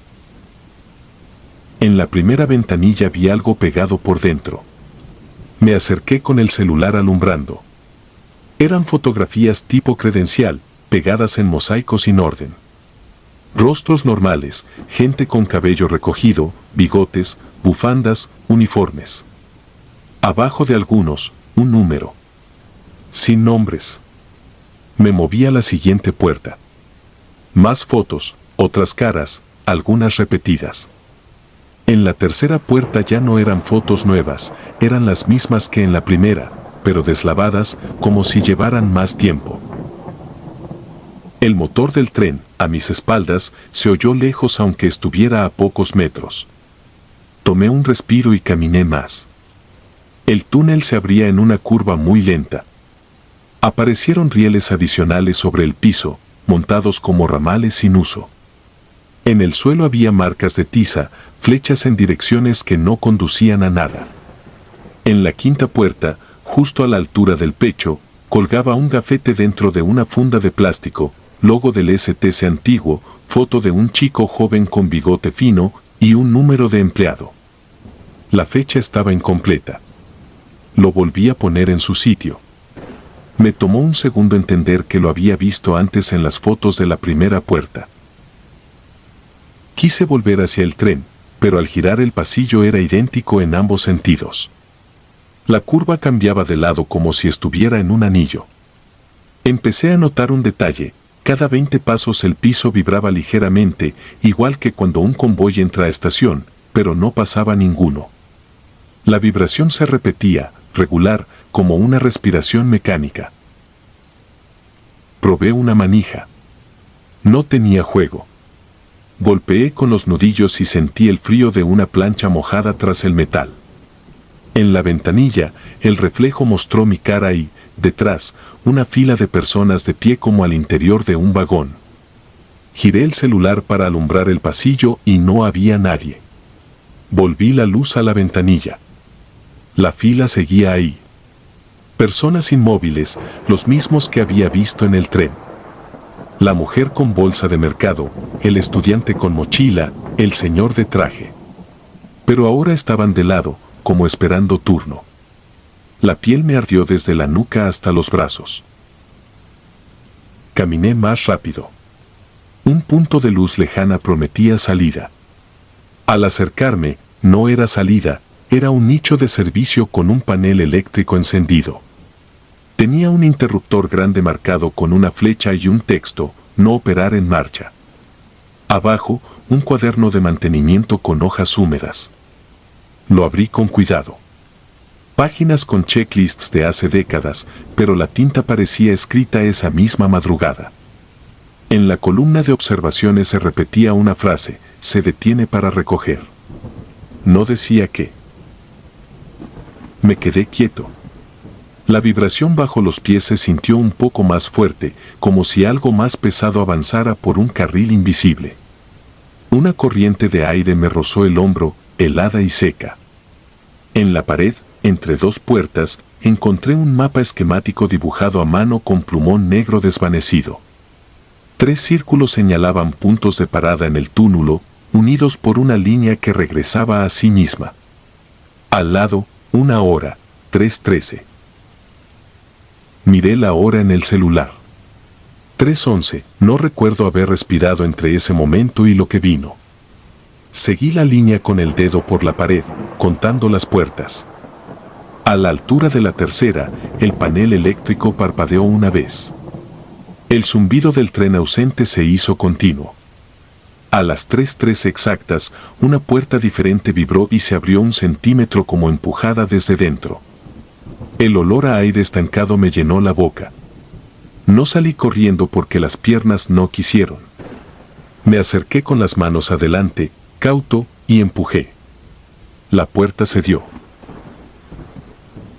En la primera ventanilla vi algo pegado por dentro. Me acerqué con el celular alumbrando. Eran fotografías tipo credencial, pegadas en mosaico sin orden. Rostros normales, gente con cabello recogido, bigotes, bufandas, uniformes. Abajo de algunos, un número. Sin nombres. Me moví a la siguiente puerta. Más fotos, otras caras, algunas repetidas. En la tercera puerta ya no eran fotos nuevas, eran las mismas que en la primera, pero deslavadas, como si llevaran más tiempo. El motor del tren, a mis espaldas, se oyó lejos aunque estuviera a pocos metros. Tomé un respiro y caminé más. El túnel se abría en una curva muy lenta. Aparecieron rieles adicionales sobre el piso, montados como ramales sin uso. En el suelo había marcas de tiza, flechas en direcciones que no conducían a nada. En la quinta puerta, justo a la altura del pecho, colgaba un gafete dentro de una funda de plástico, logo del STC antiguo, foto de un chico joven con bigote fino y un número de empleado. La fecha estaba incompleta. Lo volví a poner en su sitio. Me tomó un segundo entender que lo había visto antes en las fotos de la primera puerta. Quise volver hacia el tren, pero al girar el pasillo era idéntico en ambos sentidos. La curva cambiaba de lado como si estuviera en un anillo. Empecé a notar un detalle: cada 20 pasos el piso vibraba ligeramente, igual que cuando un convoy entra a estación, pero no pasaba ninguno. La vibración se repetía, regular, como una respiración mecánica. Probé una manija. No tenía juego. Golpeé con los nudillos y sentí el frío de una plancha mojada tras el metal. En la ventanilla, el reflejo mostró mi cara y, detrás, una fila de personas de pie como al interior de un vagón. Giré el celular para alumbrar el pasillo y no había nadie. Volví la luz a la ventanilla. La fila seguía ahí. Personas inmóviles, los mismos que había visto en el tren. La mujer con bolsa de mercado, el estudiante con mochila, el señor de traje. Pero ahora estaban de lado, como esperando turno. La piel me ardió desde la nuca hasta los brazos. Caminé más rápido. Un punto de luz lejana prometía salida. Al acercarme, no era salida, era un nicho de servicio con un panel eléctrico encendido. Tenía un interruptor grande marcado con una flecha y un texto: no operar en marcha. Abajo, un cuaderno de mantenimiento con hojas húmedas. Lo abrí con cuidado. Páginas con checklists de hace décadas, pero la tinta parecía escrita esa misma madrugada. En la columna de observaciones se repetía una frase: se detiene para recoger. No decía qué. Me quedé quieto. La vibración bajo los pies se sintió un poco más fuerte, como si algo más pesado avanzara por un carril invisible. Una corriente de aire me rozó el hombro, helada y seca. En la pared, entre dos puertas, encontré un mapa esquemático dibujado a mano con plumón negro desvanecido. 3 círculos señalaban puntos de parada en el túmulo, unidos por una línea que regresaba a sí misma. Al lado, una hora, 3:13. Miré la hora en el celular. 3:11, no recuerdo haber respirado entre ese momento y lo que vino. Seguí la línea con el dedo por la pared, contando las puertas. A la altura de la tercera, el panel eléctrico parpadeó una vez. El zumbido del tren ausente se hizo continuo. A las 3:13 exactas, una puerta diferente vibró y se abrió 1 centímetro como empujada desde dentro. El olor a aire estancado me llenó la boca. No salí corriendo porque las piernas no quisieron. Me acerqué con las manos adelante, cauto, y empujé. La puerta cedió.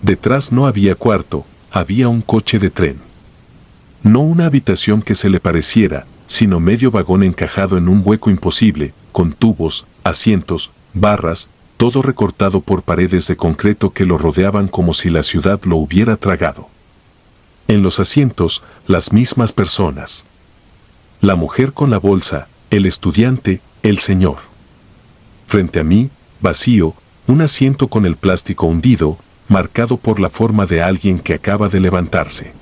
Detrás no había cuarto, había un coche de tren. No una habitación que se le pareciera, sino medio vagón encajado en un hueco imposible, con tubos, asientos, barras, todo recortado por paredes de concreto que lo rodeaban como si la ciudad lo hubiera tragado. En los asientos, las mismas personas. La mujer con la bolsa, el estudiante, el señor. Frente a mí, vacío, un asiento con el plástico hundido, marcado por la forma de alguien que acaba de levantarse.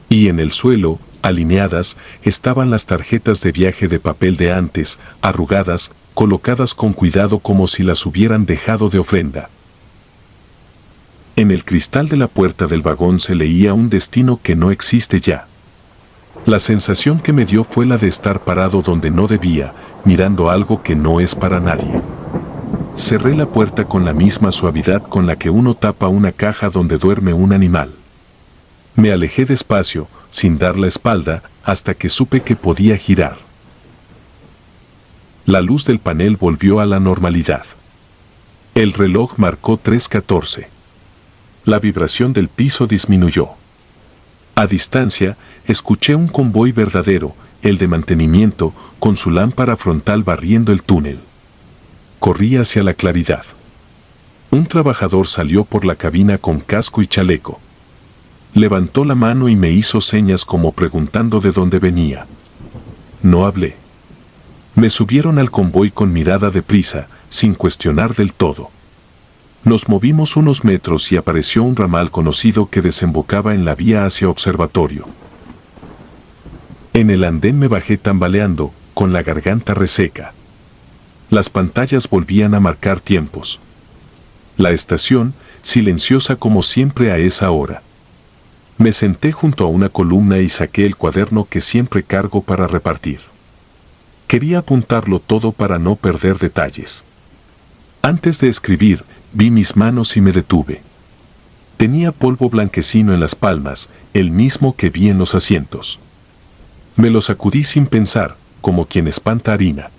Y en el suelo, alineadas, estaban las tarjetas de viaje de papel de antes, arrugadas, colocadas con cuidado como si las hubieran dejado de ofrenda. En el cristal de la puerta del vagón se leía un destino que no existe ya. La sensación que me dio fue la de estar parado donde no debía, mirando algo que no es para nadie. Cerré la puerta con la misma suavidad con la que uno tapa una caja donde duerme un animal. Me alejé despacio, sin dar la espalda, hasta que supe que podía girar. La luz del panel volvió a la normalidad. El reloj marcó 3:14. La vibración del piso disminuyó. A distancia, escuché un convoy verdadero, el de mantenimiento, con su lámpara frontal barriendo el túnel. Corrí hacia la claridad. Un trabajador salió por la cabina con casco y chaleco. Levantó la mano y me hizo señas como preguntando de dónde venía. No hablé. Me subieron al convoy con mirada de prisa, sin cuestionar del todo. Nos movimos unos metros y apareció un ramal conocido que desembocaba en la vía hacia observatorio. En el andén me bajé tambaleando, con la garganta reseca. Las pantallas volvían a marcar tiempos. La estación, silenciosa como siempre a esa hora. Me senté junto a una columna y saqué el cuaderno que siempre cargo para repartir. Quería apuntarlo todo para no perder detalles. Antes de escribir, vi mis manos y me detuve. Tenía polvo blanquecino en las palmas, el mismo que vi en los asientos. Me lo sacudí sin pensar, como quien espanta harina.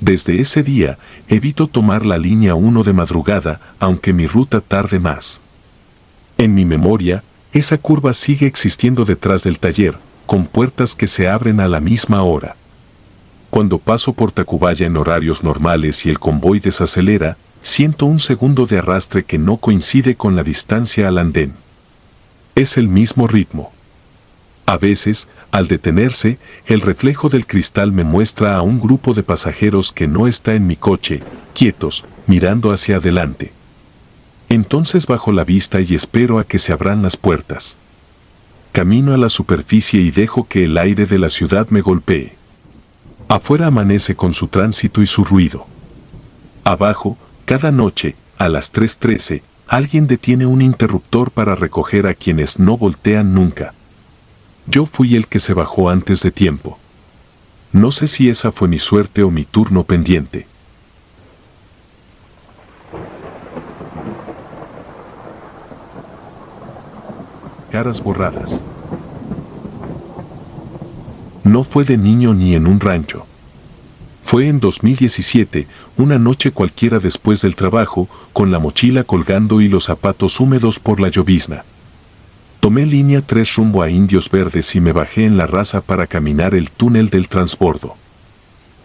Desde ese día, evito tomar la línea 1 de madrugada, aunque mi ruta tarde más. En mi memoria, esa curva sigue existiendo detrás del taller, con puertas que se abren a la misma hora. Cuando paso por Tacubaya en horarios normales y el convoy desacelera, siento un segundo de arrastre que no coincide con la distancia al andén. Es el mismo ritmo. A veces, al detenerse, el reflejo del cristal me muestra a un grupo de pasajeros que no está en mi coche, quietos, mirando hacia adelante. Entonces bajo la vista y espero a que se abran las puertas. Camino a la superficie y dejo que el aire de la ciudad me golpee. Afuera amanece con su tránsito y su ruido. Abajo, cada noche, a las 3:13, alguien detiene un interruptor para recoger a quienes no voltean nunca. Yo fui el que se bajó antes de tiempo. No sé si esa fue mi suerte o mi turno pendiente. Caras borradas. No fue de niño ni en un rancho. Fue en 2017, una noche cualquiera después del trabajo, con la mochila colgando y los zapatos húmedos por la llovizna. Tomé línea 3 rumbo a Indios Verdes y me bajé en la Raza para caminar el túnel del transbordo.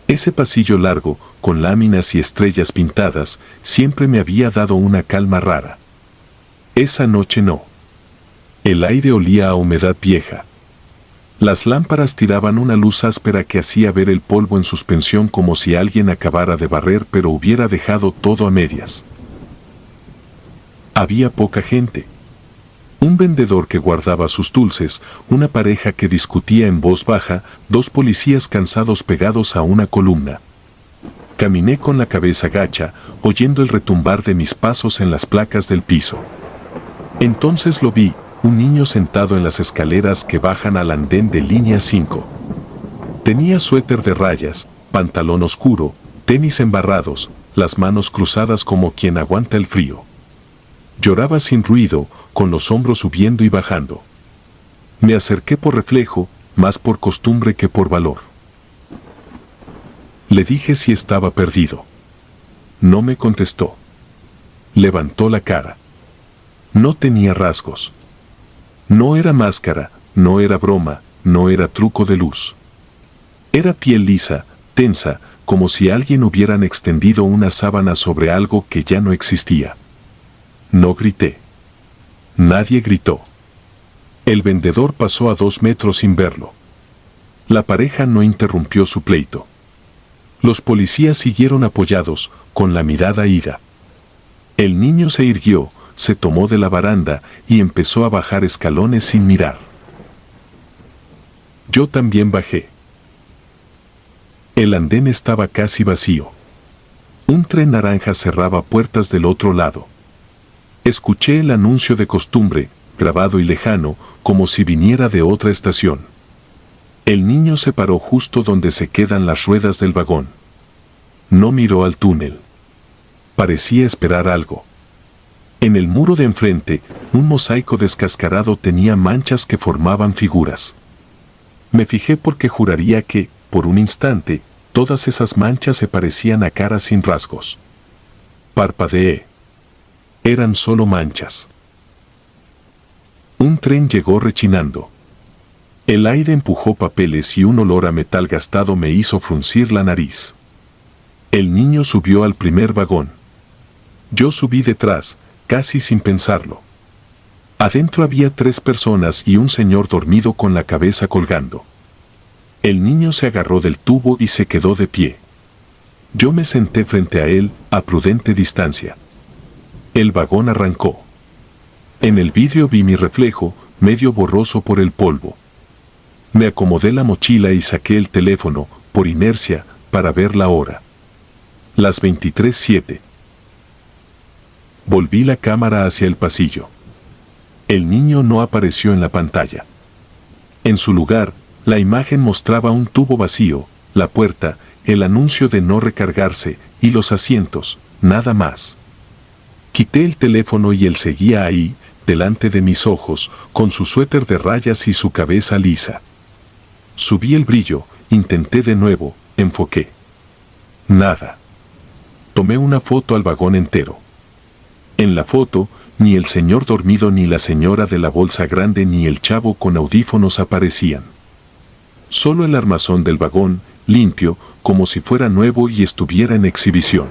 Ese pasillo largo, con láminas y estrellas pintadas, siempre me había dado una calma rara. Esa noche no. El aire olía a humedad vieja. Las lámparas tiraban una luz áspera que hacía ver el polvo en suspensión como si alguien acabara de barrer pero hubiera dejado todo a medias. Había poca gente. Un vendedor que guardaba sus dulces, una pareja que discutía en voz baja, 2 policías cansados pegados a una columna. Caminé con la cabeza gacha, oyendo el retumbar de mis pasos en las placas del piso. Entonces lo vi, un niño sentado en las escaleras que bajan al andén de línea 5. Tenía suéter de rayas, pantalón oscuro, tenis embarrados, las manos cruzadas como quien aguanta el frío. Lloraba sin ruido, con los hombros subiendo y bajando. Me acerqué por reflejo, más por costumbre que por valor. Le dije si estaba perdido. No me contestó. Levantó la cara. No tenía rasgos. No era máscara, no era broma, no era truco de luz. Era piel lisa, tensa, como si alguien hubieran extendido una sábana sobre algo que ya no existía. No grité. Nadie gritó. El vendedor pasó a 2 metros sin verlo. La pareja no interrumpió su pleito. Los policías siguieron apoyados, con la mirada ida. El niño se irguió, se tomó de la baranda y empezó a bajar escalones sin mirar. Yo también bajé. El andén estaba casi vacío. Un tren naranja cerraba puertas del otro lado. Escuché el anuncio de costumbre, grabado y lejano, como si viniera de otra estación. El niño se paró justo donde se quedan las ruedas del vagón. No miró al túnel. Parecía esperar algo. En el muro de enfrente, un mosaico descascarado tenía manchas que formaban figuras. Me fijé porque juraría que, por un instante, todas esas manchas se parecían a caras sin rasgos. Parpadeé. Eran solo manchas. Un tren llegó rechinando. El aire empujó papeles y un olor a metal gastado me hizo fruncir la nariz. El niño subió al primer vagón. Yo subí detrás, casi sin pensarlo. Adentro había 3 personas y un señor dormido con la cabeza colgando. El niño se agarró del tubo y se quedó de pie. Yo me senté frente a él, a prudente distancia. El vagón arrancó. En el vidrio vi mi reflejo, medio borroso por el polvo. Me acomodé la mochila y saqué el teléfono, por inercia, para ver la hora. Las 23:07. Volví la cámara hacia el pasillo. El niño no apareció en la pantalla. En su lugar, la imagen mostraba un tubo vacío, la puerta, el anuncio de no recargarse, y los asientos, nada más. Quité el teléfono y él seguía ahí, delante de mis ojos, con su suéter de rayas y su cabeza lisa. Subí el brillo, intenté de nuevo, enfoqué. Nada. Tomé una foto al vagón entero. En la foto, ni el señor dormido ni la señora de la bolsa grande ni el chavo con audífonos aparecían. Solo el armazón del vagón, limpio, como si fuera nuevo y estuviera en exhibición.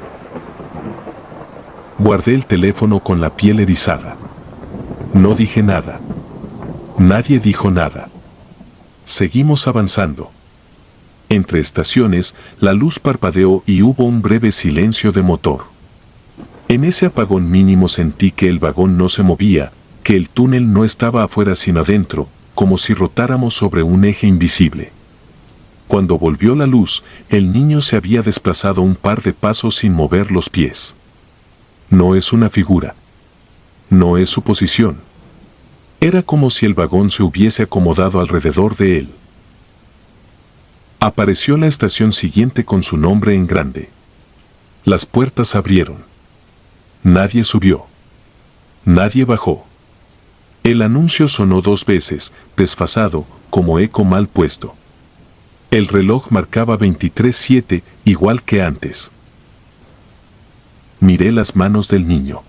Guardé el teléfono con la piel erizada. No dije nada. Nadie dijo nada. Seguimos avanzando. Entre estaciones, la luz parpadeó y hubo un breve silencio de motor. En ese apagón mínimo sentí que el vagón no se movía, que el túnel no estaba afuera sino adentro, como si rotáramos sobre un eje invisible. Cuando volvió la luz, el niño se había desplazado un par de pasos sin mover los pies. No es una figura. No es suposición. Era como si el vagón se hubiese acomodado alrededor de él. Apareció la estación siguiente con su nombre en grande. Las puertas abrieron. Nadie subió. Nadie bajó. El anuncio sonó 2 veces, desfasado, como eco mal puesto. El reloj marcaba 23:07, igual que antes. Miré las manos del niño.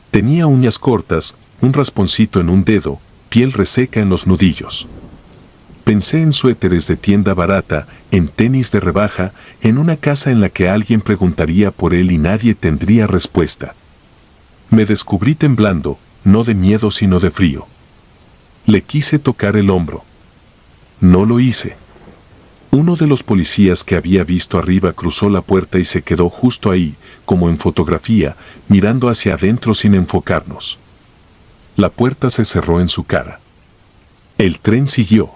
Tenía uñas cortas, un rasponcito en un dedo, piel reseca en los nudillos. Pensé en suéteres de tienda barata, en tenis de rebaja, en una casa en la que alguien preguntaría por él y nadie tendría respuesta. Me descubrí temblando, no de miedo sino de frío. Le quise tocar el hombro. No lo hice. Uno de los policías que había visto arriba cruzó la puerta y se quedó justo ahí, como en fotografía, mirando hacia adentro sin enfocarnos. La puerta se cerró en su cara. El tren siguió.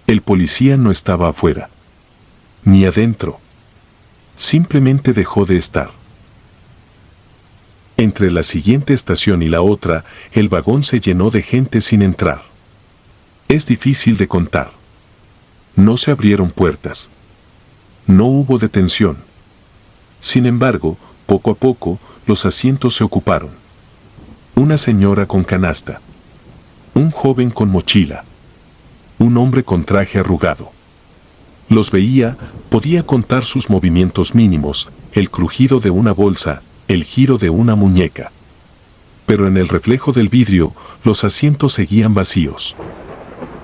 El policía no estaba afuera, ni adentro. Simplemente dejó de estar. Entre la siguiente estación y la otra, el vagón se llenó de gente sin entrar. Es difícil de contar. No se abrieron puertas. No hubo detención. Sin embargo, poco a poco, los asientos se ocuparon. Una señora con canasta. Un joven con mochila. Un hombre con traje arrugado. Los veía, podía contar sus movimientos mínimos, el crujido de una bolsa, el giro de una muñeca. Pero en el reflejo del vidrio, los asientos seguían vacíos.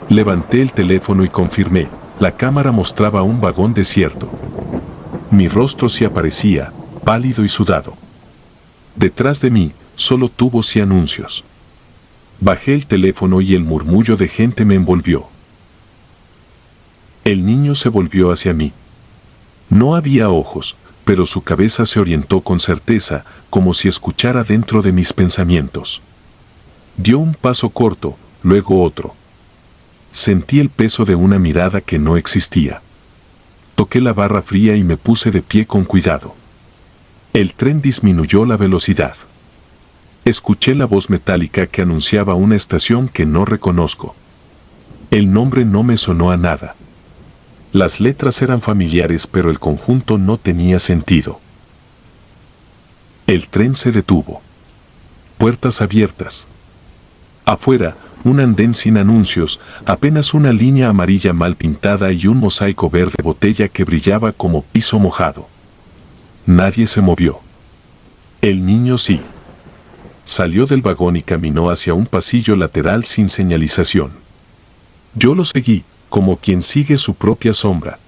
Levanté el teléfono y confirmé, la cámara mostraba un vagón desierto. Mi rostro se aparecía, pálido y sudado. Detrás de mí, solo tubos y anuncios. Bajé el teléfono y el murmullo de gente me envolvió. El niño se volvió hacia mí. No había ojos, pero su cabeza se orientó con certeza, como si escuchara dentro de mis pensamientos. Dio un paso corto, luego otro. Sentí el peso de una mirada que no existía. Toqué la barra fría y me puse de pie con cuidado. El tren disminuyó la velocidad. Escuché la voz metálica que anunciaba una estación que no reconozco. El nombre no me sonó a nada. Las letras eran familiares, pero el conjunto no tenía sentido. El tren se detuvo. Puertas abiertas. Afuera, un andén sin anuncios, apenas una línea amarilla mal pintada y un mosaico verde botella que brillaba como piso mojado. Nadie se movió. El niño sí. Salió del vagón y caminó hacia un pasillo lateral sin señalización. Yo lo seguí, como quien sigue su propia sombra.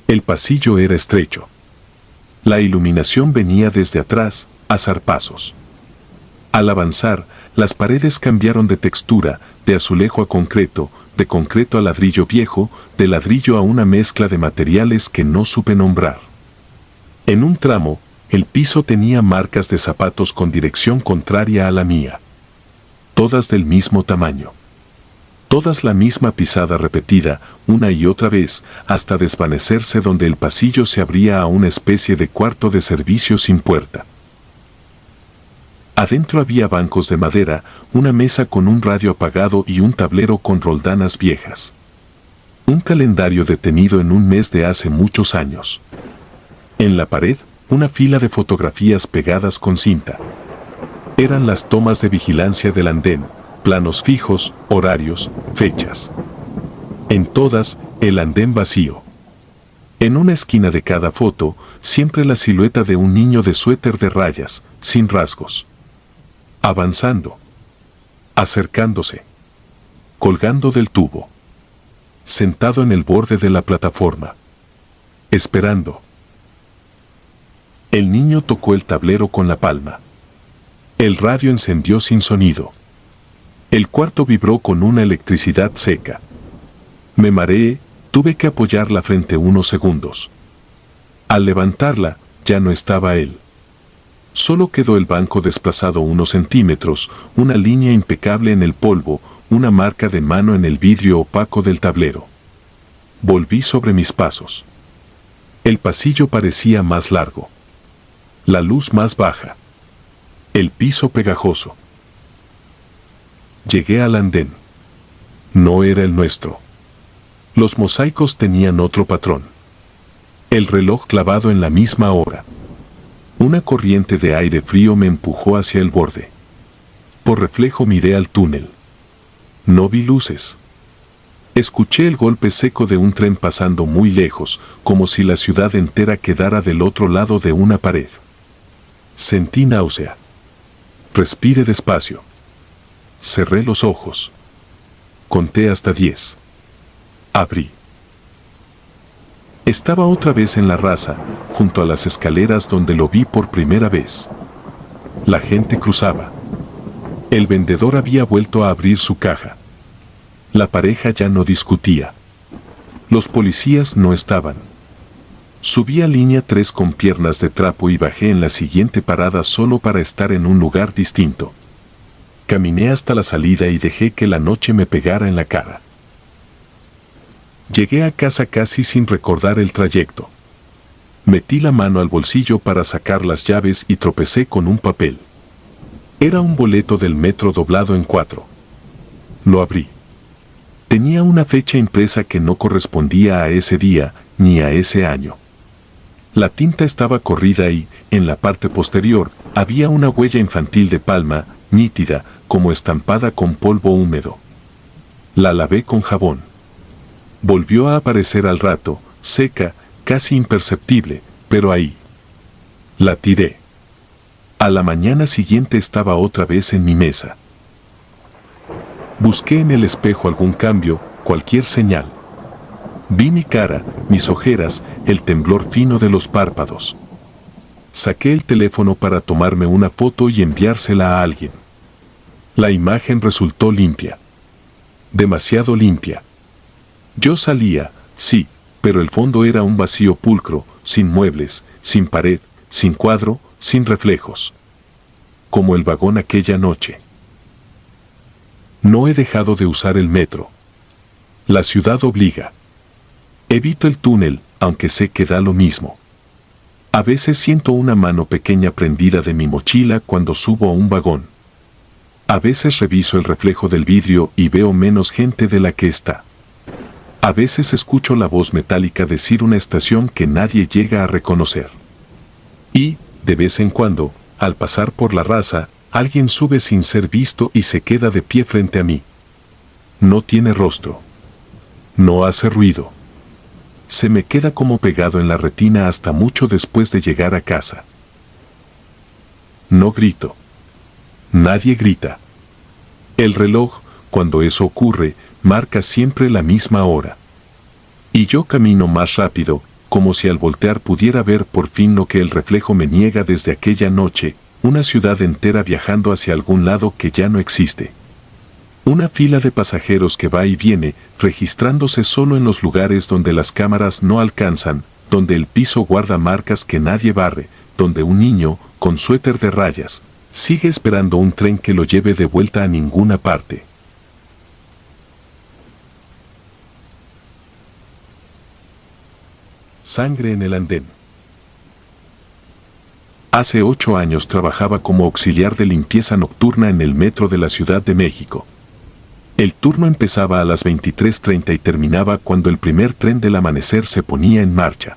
El pasillo era estrecho. La iluminación venía desde atrás, a zarpazos. Al avanzar, las paredes cambiaron de textura, de azulejo a concreto, de concreto a ladrillo viejo, de ladrillo a una mezcla de materiales que no supe nombrar. En un tramo, el piso tenía marcas de zapatos con dirección contraria a la mía. Todas del mismo tamaño. Todas la misma pisada repetida, una y otra vez, hasta desvanecerse donde el pasillo se abría a una especie de cuarto de servicio sin puerta. Adentro había bancos de madera, una mesa con un radio apagado y un tablero con roldanas viejas. Un calendario detenido en un mes de hace muchos años. En la pared, una fila de fotografías pegadas con cinta. Eran las tomas de vigilancia del andén, planos fijos, horarios, fechas. En todas, el andén vacío. En una esquina de cada foto, siempre la silueta de un niño de suéter de rayas, sin rasgos. Avanzando. Acercándose. Colgando del tubo. Sentado en el borde de la plataforma. Esperando. El niño tocó el tablero con la palma. El radio encendió sin sonido. El cuarto vibró con una electricidad seca. Me mareé, tuve que apoyarla frente unos segundos. Al levantarla, ya no estaba él. Solo quedó el banco desplazado unos centímetros, una línea impecable en el polvo, una marca de mano en el vidrio opaco del tablero. Volví sobre mis pasos. El pasillo parecía más largo. La luz más baja. El piso pegajoso. Llegué al andén. No era el nuestro. Los mosaicos tenían otro patrón. El reloj clavado en la misma hora. Una corriente de aire frío me empujó hacia el borde. Por reflejo miré al túnel. No vi luces. Escuché el golpe seco de un tren pasando muy lejos, como si la ciudad entera quedara del otro lado de una pared. Sentí náusea. Respiré despacio. Cerré los ojos. Conté hasta 10. Abrí. Estaba otra vez en la raza, junto a las escaleras donde lo vi por primera vez. La gente cruzaba. El vendedor había vuelto a abrir su caja. La pareja ya no discutía. Los policías no estaban. Subí a línea 3 con piernas de trapo y bajé en la siguiente parada solo para estar en un lugar distinto. Caminé hasta la salida y dejé que la noche me pegara en la cara. Llegué a casa casi sin recordar el trayecto. Metí la mano al bolsillo para sacar las llaves y tropecé con un papel. Era un boleto del metro doblado en 4. Lo abrí. Tenía una fecha impresa que no correspondía a ese día ni a ese año. La tinta estaba corrida y, en la parte posterior, había una huella infantil de palma, nítida, como estampada con polvo húmedo. La lavé con jabón. Volvió a aparecer al rato, seca, casi imperceptible, pero ahí. La tiré. A la mañana siguiente estaba otra vez en mi mesa. Busqué en el espejo algún cambio, cualquier señal. Vi mi cara, mis ojeras, el temblor fino de los párpados. Saqué el teléfono para tomarme una foto y enviársela a alguien. La imagen resultó limpia. Demasiado limpia. Yo salía, sí, pero el fondo era un vacío pulcro, sin muebles, sin pared, sin cuadro, sin reflejos. Como el vagón aquella noche. No he dejado de usar el metro. La ciudad obliga. Evito el túnel, aunque sé que da lo mismo. A veces siento una mano pequeña prendida de mi mochila cuando subo a un vagón. A veces reviso el reflejo del vidrio y veo menos gente de la que está. A veces escucho la voz metálica decir una estación que nadie llega a reconocer. Y, de vez en cuando, al pasar por la raza, alguien sube sin ser visto y se queda de pie frente a mí. No tiene rostro. No hace ruido. Se me queda como pegado en la retina hasta mucho después de llegar a casa. No grito. Nadie grita. El reloj, cuando eso ocurre, marca siempre la misma hora. Y yo camino más rápido, como si al voltear pudiera ver por fin lo que el reflejo me niega desde aquella noche, una ciudad entera viajando hacia algún lado que ya no existe. Una fila de pasajeros que va y viene, registrándose solo en los lugares donde las cámaras no alcanzan, donde el piso guarda marcas que nadie barre, donde un niño, con suéter de rayas, sigue esperando un tren que lo lleve de vuelta a ninguna parte. Sangre en el andén. Hace 8 años trabajaba como auxiliar de limpieza nocturna en el metro de la Ciudad de México. El turno empezaba a las 23:30 y terminaba cuando el primer tren del amanecer se ponía en marcha.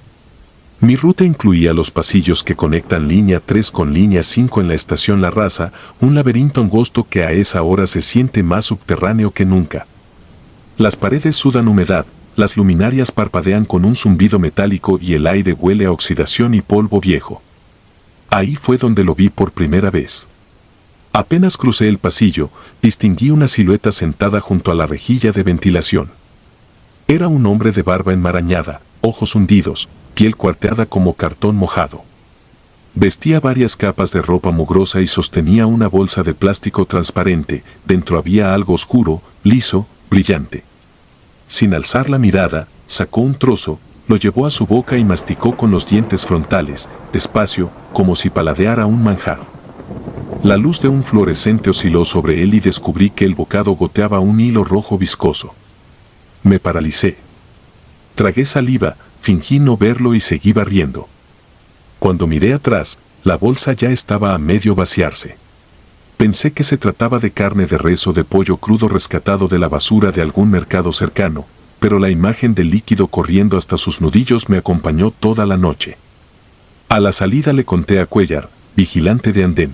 Mi ruta incluía los pasillos que conectan línea 3 con línea 5 en la estación La Raza, un laberinto angosto que a esa hora se siente más subterráneo que nunca. Las paredes sudan humedad, las luminarias parpadean con un zumbido metálico y el aire huele a oxidación y polvo viejo. Ahí fue donde lo vi por primera vez. Apenas crucé el pasillo, distinguí una silueta sentada junto a la rejilla de ventilación. Era un hombre de barba enmarañada, ojos hundidos, piel cuarteada como cartón mojado. Vestía varias capas de ropa mugrosa y sostenía una bolsa de plástico transparente, dentro había algo oscuro, liso, brillante. Sin alzar la mirada, sacó un trozo, lo llevó a su boca y masticó con los dientes frontales, despacio, como si paladeara un manjar. La luz de un fluorescente osciló sobre él y descubrí que el bocado goteaba un hilo rojo viscoso. Me paralicé. Tragué saliva, fingí no verlo y seguí barriendo. Cuando miré atrás, la bolsa ya estaba a medio vaciarse. Pensé que se trataba de carne de res o de pollo crudo rescatado de la basura de algún mercado cercano, pero la imagen del líquido corriendo hasta sus nudillos me acompañó toda la noche. A la salida le conté a Cuellar, vigilante de andén.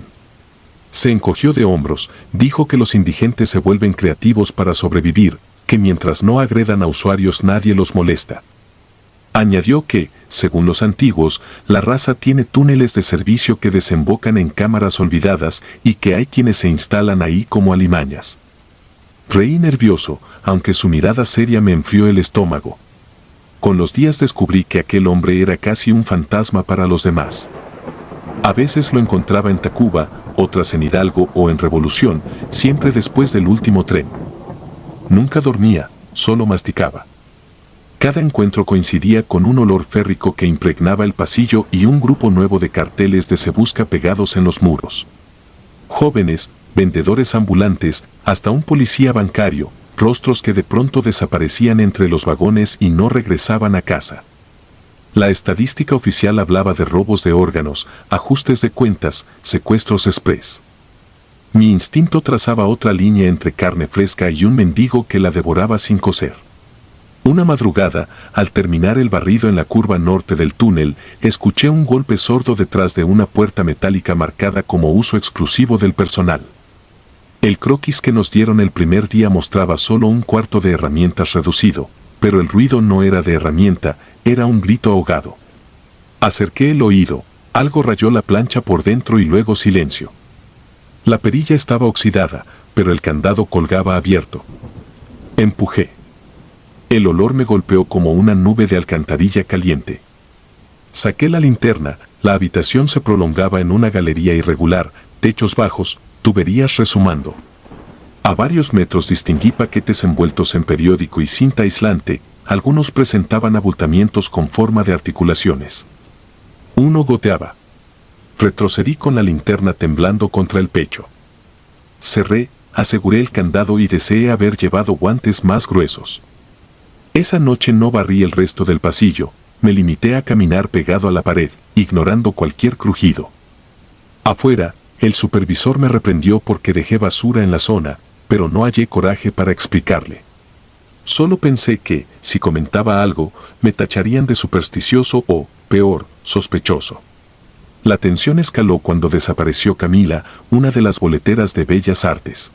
Se encogió de hombros, dijo que los indigentes se vuelven creativos para sobrevivir, que mientras no agredan a usuarios nadie los molesta. Añadió que, según los antiguos, la raza tiene túneles de servicio que desembocan en cámaras olvidadas y que hay quienes se instalan ahí como alimañas. Reí nervioso, aunque su mirada seria me enfrió el estómago. Con los días descubrí que aquel hombre era casi un fantasma para los demás. A veces lo encontraba en Tacuba, otras en Hidalgo o en Revolución, siempre después del último tren. Nunca dormía, solo masticaba. Cada encuentro coincidía con un olor férrico que impregnaba el pasillo y un grupo nuevo de carteles de Se Busca pegados en los muros. Jóvenes, vendedores ambulantes, hasta un policía bancario, rostros que de pronto desaparecían entre los vagones y no regresaban a casa. La estadística oficial hablaba de robos de órganos, ajustes de cuentas, secuestros express. Mi instinto trazaba otra línea entre carne fresca y un mendigo que la devoraba sin cocer. Una madrugada, al terminar el barrido en la curva norte del túnel, escuché un golpe sordo detrás de una puerta metálica marcada como uso exclusivo del personal. El croquis que nos dieron el primer día mostraba solo un cuarto de herramientas reducido, pero el ruido no era de herramienta, era un grito ahogado. Acerqué el oído, algo rayó la plancha por dentro y luego silencio. La perilla estaba oxidada, pero el candado colgaba abierto. Empujé. El olor me golpeó como una nube de alcantarilla caliente. Saqué la linterna, la habitación se prolongaba en una galería irregular, techos bajos, tuberías resumando. A varios metros distinguí paquetes envueltos en periódico y cinta aislante, algunos presentaban abultamientos con forma de articulaciones. Uno goteaba. Retrocedí con la linterna temblando contra el pecho. Cerré, aseguré el candado y deseé haber llevado guantes más gruesos. Esa noche no barrí el resto del pasillo, me limité a caminar pegado a la pared, ignorando cualquier crujido. Afuera, el supervisor me reprendió porque dejé basura en la zona, pero no hallé coraje para explicarle. Solo pensé que, si comentaba algo, me tacharían de supersticioso o, peor, sospechoso. La tensión escaló cuando desapareció Camila, una de las boleteras de Bellas Artes.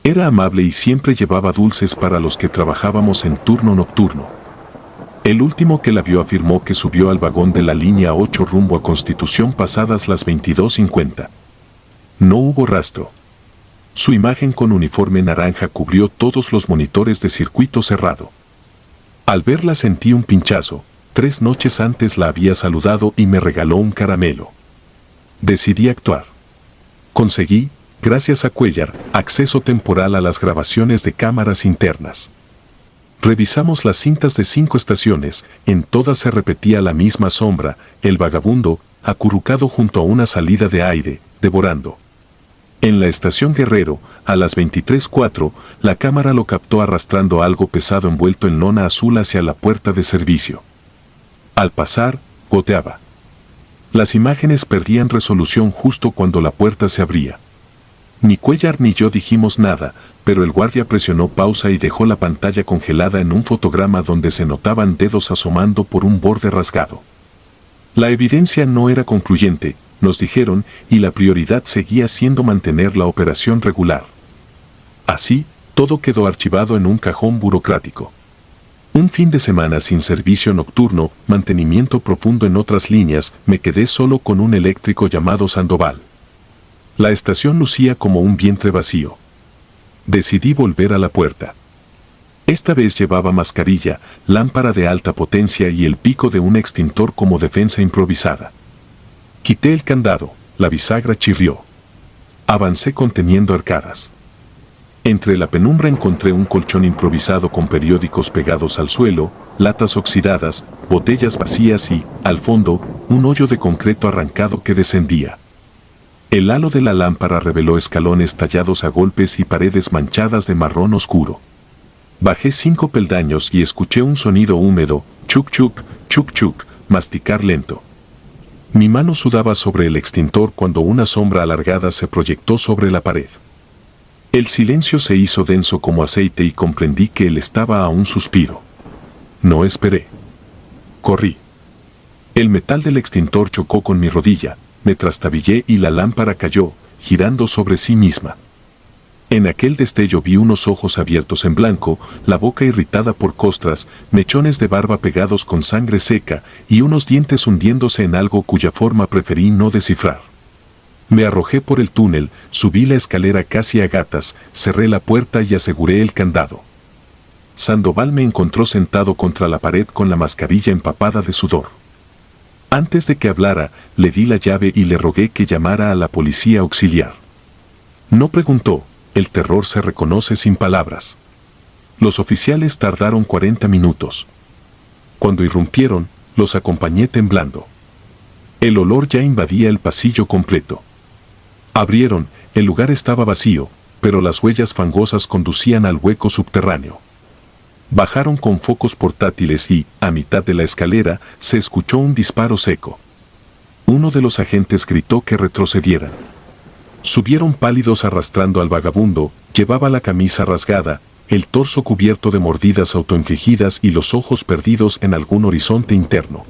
Era amable y siempre llevaba dulces para los que trabajábamos en turno nocturno. El último que la vio afirmó que subió al vagón de la línea 8 rumbo a Constitución pasadas las 22:50. No hubo rastro. Su imagen con uniforme naranja cubrió todos los monitores de circuito cerrado. Al verla sentí un pinchazo. 3 noches antes la había saludado y me regaló un caramelo. Decidí actuar. Conseguí, gracias a Cuellar, acceso temporal a las grabaciones de cámaras internas. Revisamos las cintas de 5 estaciones, en todas se repetía la misma sombra, el vagabundo, acurrucado junto a una salida de aire, devorando. En la estación Guerrero, a las 23:04, la cámara lo captó arrastrando algo pesado envuelto en lona azul hacia la puerta de servicio. Al pasar, goteaba. Las imágenes perdían resolución justo cuando la puerta se abría. Ni Cuellar ni yo dijimos nada, pero el guardia presionó pausa y dejó la pantalla congelada en un fotograma donde se notaban dedos asomando por un borde rasgado. La evidencia no era concluyente, nos dijeron, y la prioridad seguía siendo mantener la operación regular. Así, todo quedó archivado en un cajón burocrático. Un fin de semana sin servicio nocturno, mantenimiento profundo en otras líneas, me quedé solo con un eléctrico llamado Sandoval. La estación lucía como un vientre vacío. Decidí volver a la puerta. Esta vez llevaba mascarilla, lámpara de alta potencia y el pico de un extintor como defensa improvisada. Quité el candado, la bisagra chirrió. Avancé conteniendo arcadas. Entre la penumbra encontré un colchón improvisado con periódicos pegados al suelo, latas oxidadas, botellas vacías y, al fondo, un hoyo de concreto arrancado que descendía. El halo de la lámpara reveló escalones tallados a golpes y paredes manchadas de marrón oscuro. Bajé 5 peldaños y escuché un sonido húmedo, chuc chuc, chuc chuc, masticar lento. Mi mano sudaba sobre el extintor cuando una sombra alargada se proyectó sobre la pared. El silencio se hizo denso como aceite y comprendí que él estaba a un suspiro. No esperé. Corrí. El metal del extintor chocó con mi rodilla, me trastabillé y la lámpara cayó, girando sobre sí misma. En aquel destello vi unos ojos abiertos en blanco, la boca irritada por costras, mechones de barba pegados con sangre seca y unos dientes hundiéndose en algo cuya forma preferí no descifrar. Me arrojé por el túnel, subí la escalera casi a gatas, cerré la puerta y aseguré el candado. Sandoval me encontró sentado contra la pared con la mascarilla empapada de sudor. Antes de que hablara, le di la llave y le rogué que llamara a la policía auxiliar. No preguntó, el terror se reconoce sin palabras. Los oficiales tardaron 40 minutos. Cuando irrumpieron, los acompañé temblando. El olor ya invadía el pasillo completo. Abrieron, el lugar estaba vacío, pero las huellas fangosas conducían al hueco subterráneo. Bajaron con focos portátiles y, a mitad de la escalera, se escuchó un disparo seco. Uno de los agentes gritó que retrocedieran. Subieron pálidos arrastrando al vagabundo, llevaba la camisa rasgada, el torso cubierto de mordidas autoinfligidas y los ojos perdidos en algún horizonte interno.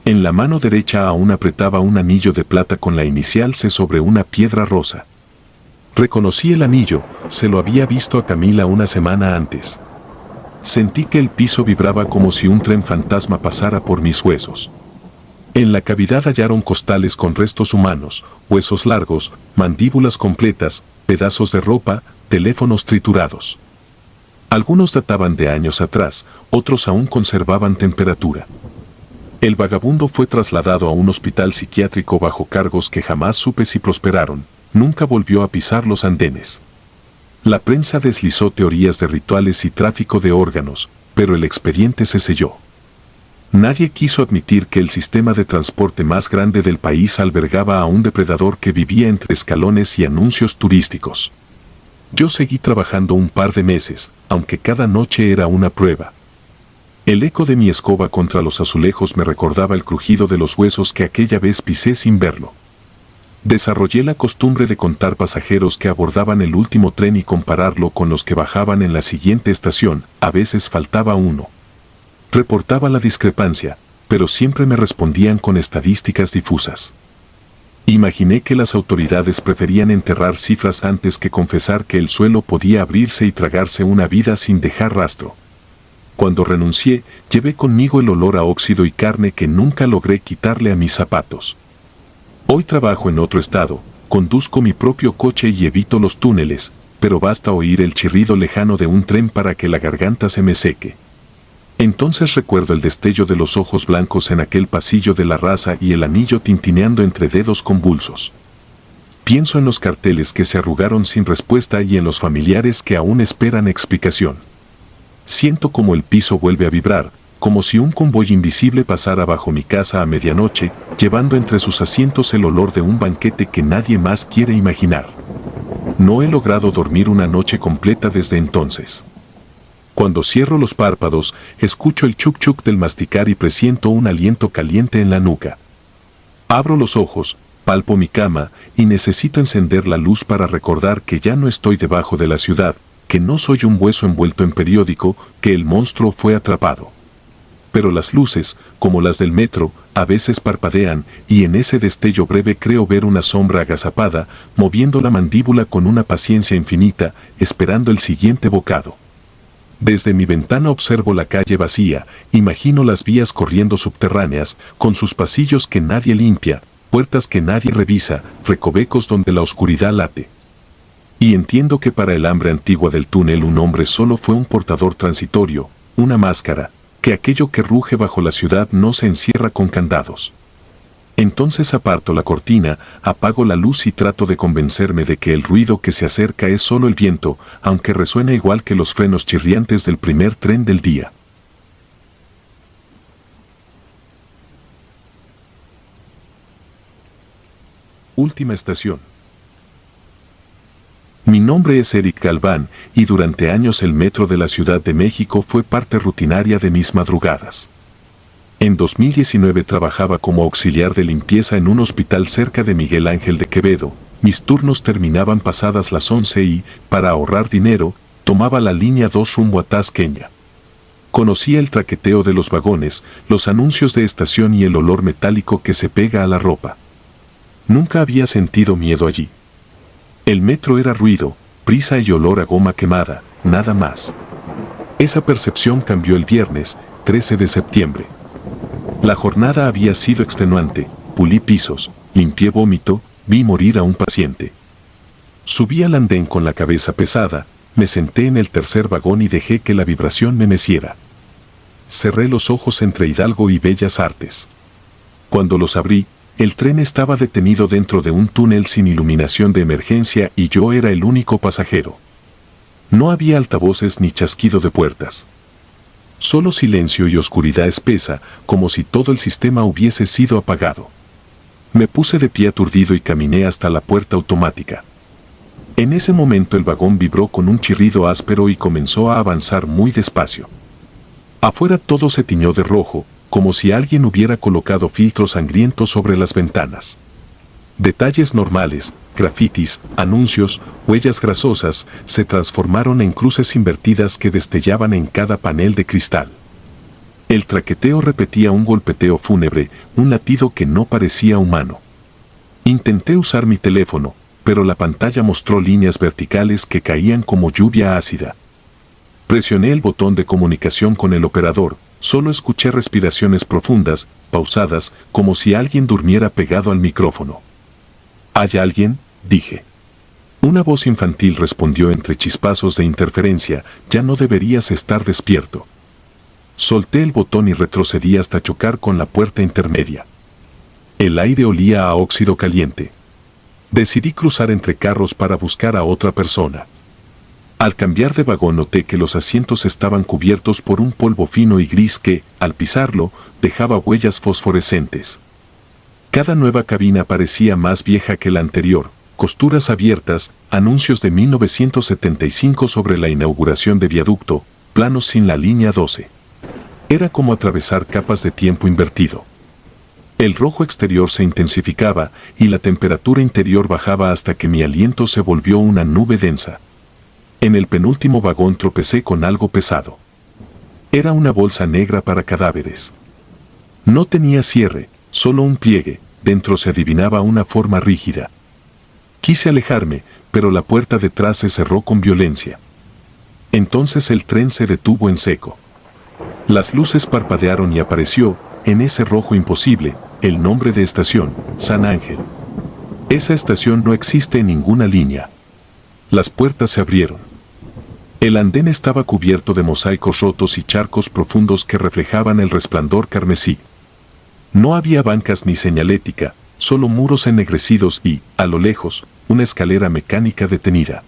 En la mano derecha aún apretaba un anillo de plata con la inicial C sobre una piedra rosa. Reconocí el anillo, se lo había visto a Camila una semana antes. Sentí que el piso vibraba como si un tren fantasma pasara por mis huesos. En la cavidad hallaron costales con restos humanos, huesos largos, mandíbulas completas, pedazos de ropa, teléfonos triturados. Algunos databan de años atrás, otros aún conservaban temperatura. El vagabundo fue trasladado a un hospital psiquiátrico bajo cargos que jamás supe si prosperaron, nunca volvió a pisar los andenes. La prensa deslizó teorías de rituales y tráfico de órganos, pero el expediente se selló. Nadie quiso admitir que el sistema de transporte más grande del país albergaba a un depredador que vivía entre escalones y anuncios turísticos. Yo seguí trabajando un par de meses, aunque cada noche era una prueba. El eco de mi escoba contra los azulejos me recordaba el crujido de los huesos que aquella vez pisé sin verlo. Desarrollé la costumbre de contar pasajeros que abordaban el último tren y compararlo con los que bajaban en la siguiente estación, a veces faltaba uno. Reportaba la discrepancia, pero siempre me respondían con estadísticas difusas. Imaginé que las autoridades preferían enterrar cifras antes que confesar que el suelo podía abrirse y tragarse una vida sin dejar rastro. Cuando renuncié, llevé conmigo el olor a óxido y carne que nunca logré quitarle a mis zapatos. Hoy trabajo en otro estado, conduzco mi propio coche y evito los túneles, pero basta oír el chirrido lejano de un tren para que la garganta se me seque. Entonces recuerdo el destello de los ojos blancos en aquel pasillo de la raza y el anillo tintineando entre dedos convulsos. Pienso en los carteles que se arrugaron sin respuesta y en los familiares que aún esperan explicación. Siento como el piso vuelve a vibrar, como si un convoy invisible pasara bajo mi casa a medianoche, llevando entre sus asientos el olor de un banquete que nadie más quiere imaginar. No he logrado dormir una noche completa desde entonces. Cuando cierro los párpados, escucho el chuc chuc del masticar y presiento un aliento caliente en la nuca. Abro los ojos, palpo mi cama y necesito encender la luz para recordar que ya no estoy debajo de la ciudad, que no soy un hueso envuelto en periódico, que el monstruo fue atrapado. Pero las luces, como las del metro, a veces parpadean, y en ese destello breve creo ver una sombra agazapada, moviendo la mandíbula con una paciencia infinita, esperando el siguiente bocado. Desde mi ventana observo la calle vacía, imagino las vías corriendo subterráneas, con sus pasillos que nadie limpia, puertas que nadie revisa, recovecos donde la oscuridad late. Y entiendo que para el hambre antigua del túnel un hombre solo fue un portador transitorio, una máscara, que aquello que ruge bajo la ciudad no se encierra con candados. Entonces aparto la cortina, apago la luz y trato de convencerme de que el ruido que se acerca es solo el viento, aunque resuena igual que los frenos chirriantes del primer tren del día. Última estación. Mi nombre es Eric Galván, y durante años el metro de la Ciudad de México fue parte rutinaria de mis madrugadas. En 2019 trabajaba como auxiliar de limpieza en un hospital cerca de Miguel Ángel de Quevedo. Mis turnos terminaban pasadas las 11 y, para ahorrar dinero, tomaba la línea 2 rumbo a Tasqueña. Conocía el traqueteo de los vagones, los anuncios de estación y el olor metálico que se pega a la ropa. Nunca había sentido miedo allí. El metro era ruido, prisa y olor a goma quemada, nada más. Esa percepción cambió el viernes, 13 de septiembre. La jornada había sido extenuante, pulí pisos, limpié vómito, vi morir a un paciente. Subí al andén con la cabeza pesada, me senté en el tercer vagón y dejé que la vibración me meciera. Cerré los ojos entre Hidalgo y Bellas Artes. Cuando los abrí, el tren estaba detenido dentro de un túnel sin iluminación de emergencia y yo era el único pasajero. No había altavoces ni chasquido de puertas. Solo silencio y oscuridad espesa, como si todo el sistema hubiese sido apagado. Me puse de pie aturdido y caminé hasta la puerta automática. En ese momento el vagón vibró con un chirrido áspero y comenzó a avanzar muy despacio. Afuera todo se tiñó de rojo, como si alguien hubiera colocado filtros sangrientos sobre las ventanas. Detalles normales, grafitis, anuncios, huellas grasosas, se transformaron en cruces invertidas que destellaban en cada panel de cristal. El traqueteo repetía un golpeteo fúnebre, un latido que no parecía humano. Intenté usar mi teléfono, pero la pantalla mostró líneas verticales que caían como lluvia ácida. Presioné el botón de comunicación con el operador, solo escuché respiraciones profundas, pausadas, como si alguien durmiera pegado al micrófono. ¿Hay alguien?, dije. Una voz infantil respondió entre chispazos de interferencia, ya no deberías estar despierto. Solté el botón y retrocedí hasta chocar con la puerta intermedia. El aire olía a óxido caliente. Decidí cruzar entre carros para buscar a otra persona. Al cambiar de vagón noté que los asientos estaban cubiertos por un polvo fino y gris que, al pisarlo, dejaba huellas fosforescentes. Cada nueva cabina parecía más vieja que la anterior, costuras abiertas, anuncios de 1975 sobre la inauguración de viaducto, planos sin la línea 12. Era como atravesar capas de tiempo invertido. El rojo exterior se intensificaba y la temperatura interior bajaba hasta que mi aliento se volvió una nube densa. En el penúltimo vagón tropecé con algo pesado. Era una bolsa negra para cadáveres. No tenía cierre, solo un pliegue, dentro se adivinaba una forma rígida. Quise alejarme, pero la puerta detrás se cerró con violencia. Entonces el tren se detuvo en seco. Las luces parpadearon y apareció, en ese rojo imposible, el nombre de estación, San Ángel. Esa estación no existe en ninguna línea. Las puertas se abrieron. El andén estaba cubierto de mosaicos rotos y charcos profundos que reflejaban el resplandor carmesí. No había bancas ni señalética, solo muros ennegrecidos y, a lo lejos, una escalera mecánica detenida.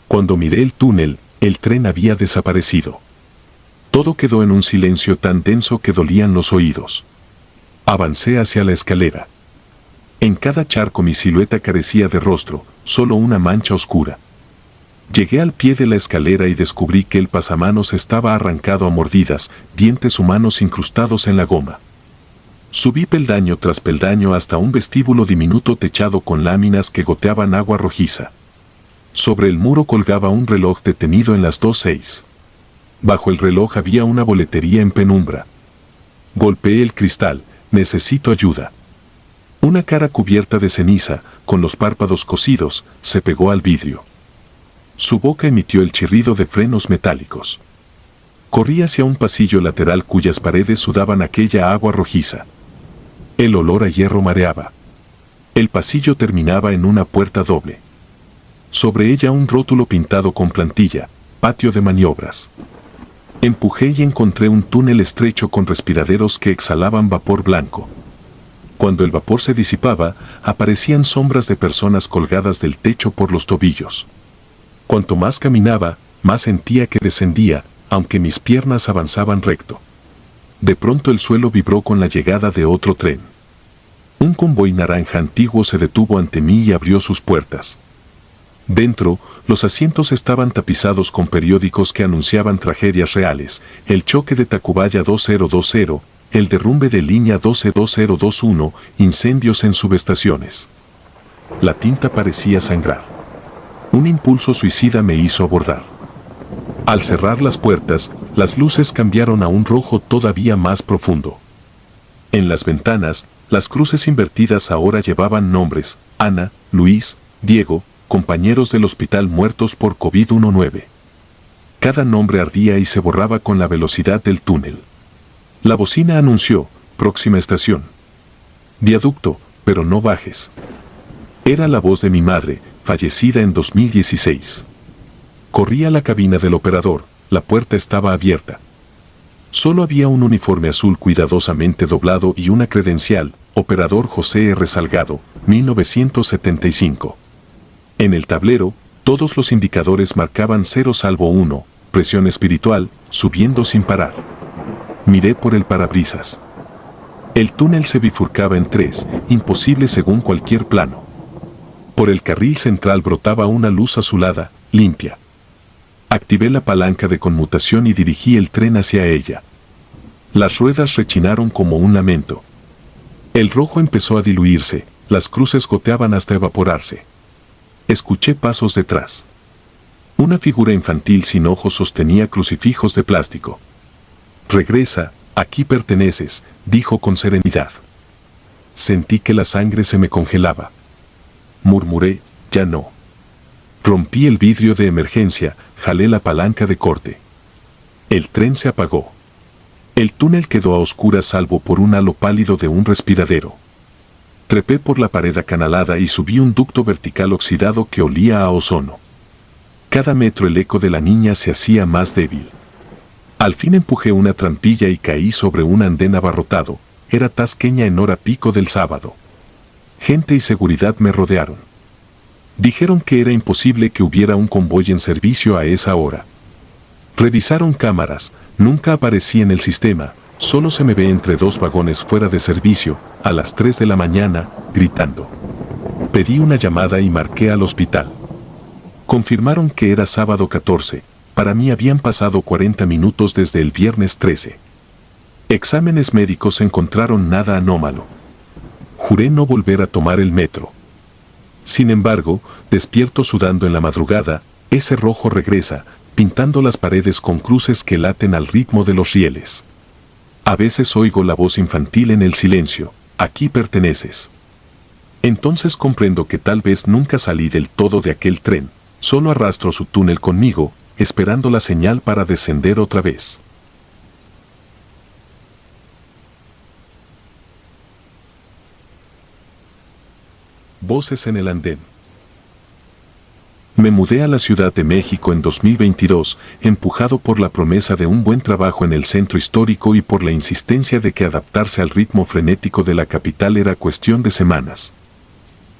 Cuando miré el túnel, el tren había desaparecido. Todo quedó en un silencio tan denso que dolían los oídos. Avancé hacia la escalera. En cada charco mi silueta carecía de rostro, solo una mancha oscura. Llegué al pie de la escalera y descubrí que el pasamanos estaba arrancado a mordidas, dientes humanos incrustados en la goma. Subí peldaño tras peldaño hasta un vestíbulo diminuto techado con láminas que goteaban agua rojiza. Sobre el muro colgaba un reloj detenido en las 2:06. Bajo el reloj había una boletería en penumbra. Golpeé el cristal, necesito ayuda. Una cara cubierta de ceniza, con los párpados cosidos, se pegó al vidrio. Su boca emitió el chirrido de frenos metálicos. Corrí hacia un pasillo lateral cuyas paredes sudaban aquella agua rojiza. El olor a hierro mareaba. El pasillo terminaba en una puerta doble. Sobre ella un rótulo pintado con plantilla, patio de maniobras. Empujé y encontré un túnel estrecho con respiraderos que exhalaban vapor blanco. Cuando el vapor se disipaba, aparecían sombras de personas colgadas del techo por los tobillos. Cuanto más caminaba, más sentía que descendía, aunque mis piernas avanzaban recto. De pronto el suelo vibró con la llegada de otro tren. Un convoy naranja antiguo se detuvo ante mí y abrió sus puertas. Dentro, los asientos estaban tapizados con periódicos que anunciaban tragedias reales, el choque de Tacubaya 2020, el derrumbe de línea 122021, incendios en subestaciones. La tinta parecía sangrar. Un impulso suicida me hizo abordar. Al cerrar las puertas, las luces cambiaron a un rojo todavía más profundo. En las ventanas, las cruces invertidas ahora llevaban nombres: Ana, Luis, Diego, compañeros del hospital muertos por COVID-19. Cada nombre ardía y se borraba con la velocidad del túnel. La bocina anunció, próxima estación. Viaducto, pero no bajes. Era la voz de mi madre, fallecida en 2016. Corrí a la cabina del operador, la puerta estaba abierta. Solo había un uniforme azul cuidadosamente doblado y una credencial, operador José R. Salgado, 1975. En el tablero, todos los indicadores marcaban 0 salvo 1, presión espiritual, subiendo sin parar. Miré por el parabrisas. El túnel se bifurcaba en 3, imposible según cualquier plano. Por el carril central brotaba una luz azulada, limpia. Activé la palanca de conmutación y dirigí el tren hacia ella. Las ruedas rechinaron como un lamento. El rojo empezó a diluirse, las cruces goteaban hasta evaporarse. Escuché pasos detrás. Una figura infantil sin ojos sostenía crucifijos de plástico. «Regresa, aquí perteneces», dijo con serenidad. Sentí que la sangre se me congelaba. Murmuré, «Ya no». Rompí el vidrio de emergencia, jalé la palanca de corte. El tren se apagó. El túnel quedó a oscuras salvo por un halo pálido de un respiradero. Trepé por la pared acanalada y subí un ducto vertical oxidado que olía a ozono. Cada metro el eco de la niña se hacía más débil. Al fin empujé una trampilla y caí sobre un andén abarrotado. Era tasqueña en hora pico del sábado. Gente y seguridad me rodearon. Dijeron que era imposible que hubiera un convoy en servicio a esa hora. Revisaron cámaras, nunca aparecí en el sistema, solo se me ve entre 2 vagones fuera de servicio, a las 3 de la mañana, gritando. Pedí una llamada y marqué al hospital. Confirmaron que era sábado 14, para mí habían pasado 40 minutos desde el viernes 13. Exámenes médicos encontraron nada anómalo. Juré no volver a tomar el metro. Sin embargo, despierto sudando en la madrugada, ese rojo regresa, pintando las paredes con cruces que laten al ritmo de los rieles. A veces oigo la voz infantil en el silencio, «Aquí perteneces». Entonces comprendo que tal vez nunca salí del todo de aquel tren, solo arrastro su túnel conmigo, esperando la señal para descender otra vez. Voces en el andén. Me mudé a la Ciudad de México en 2022, empujado por la promesa de un buen trabajo en el centro histórico y por la insistencia de que adaptarse al ritmo frenético de la capital era cuestión de semanas.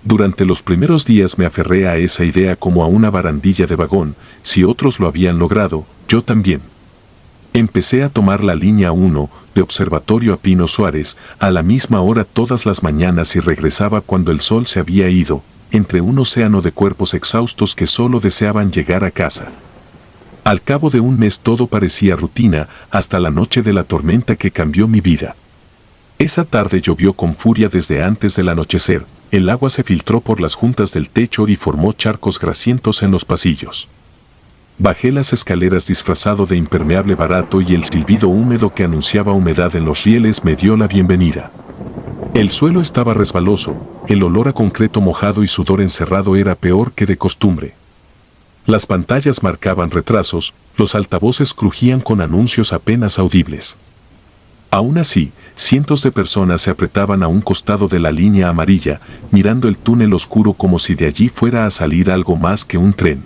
Durante los primeros días me aferré a esa idea como a una barandilla de vagón, si otros lo habían logrado, yo también. Empecé a tomar la línea 1, de Observatorio a Pino Suárez, a la misma hora todas las mañanas y regresaba cuando el sol se había ido, entre un océano de cuerpos exhaustos que solo deseaban llegar a casa. Al cabo de un mes todo parecía rutina, hasta la noche de la tormenta que cambió mi vida. Esa tarde llovió con furia desde antes del anochecer, el agua se filtró por las juntas del techo y formó charcos grasientos en los pasillos. Bajé las escaleras disfrazado de impermeable barato y el silbido húmedo que anunciaba humedad en los rieles me dio la bienvenida. El suelo estaba resbaloso, el olor a concreto mojado y sudor encerrado era peor que de costumbre. Las pantallas marcaban retrasos, los altavoces crujían con anuncios apenas audibles. Aún así, cientos de personas se apretaban a un costado de la línea amarilla, mirando el túnel oscuro como si de allí fuera a salir algo más que un tren.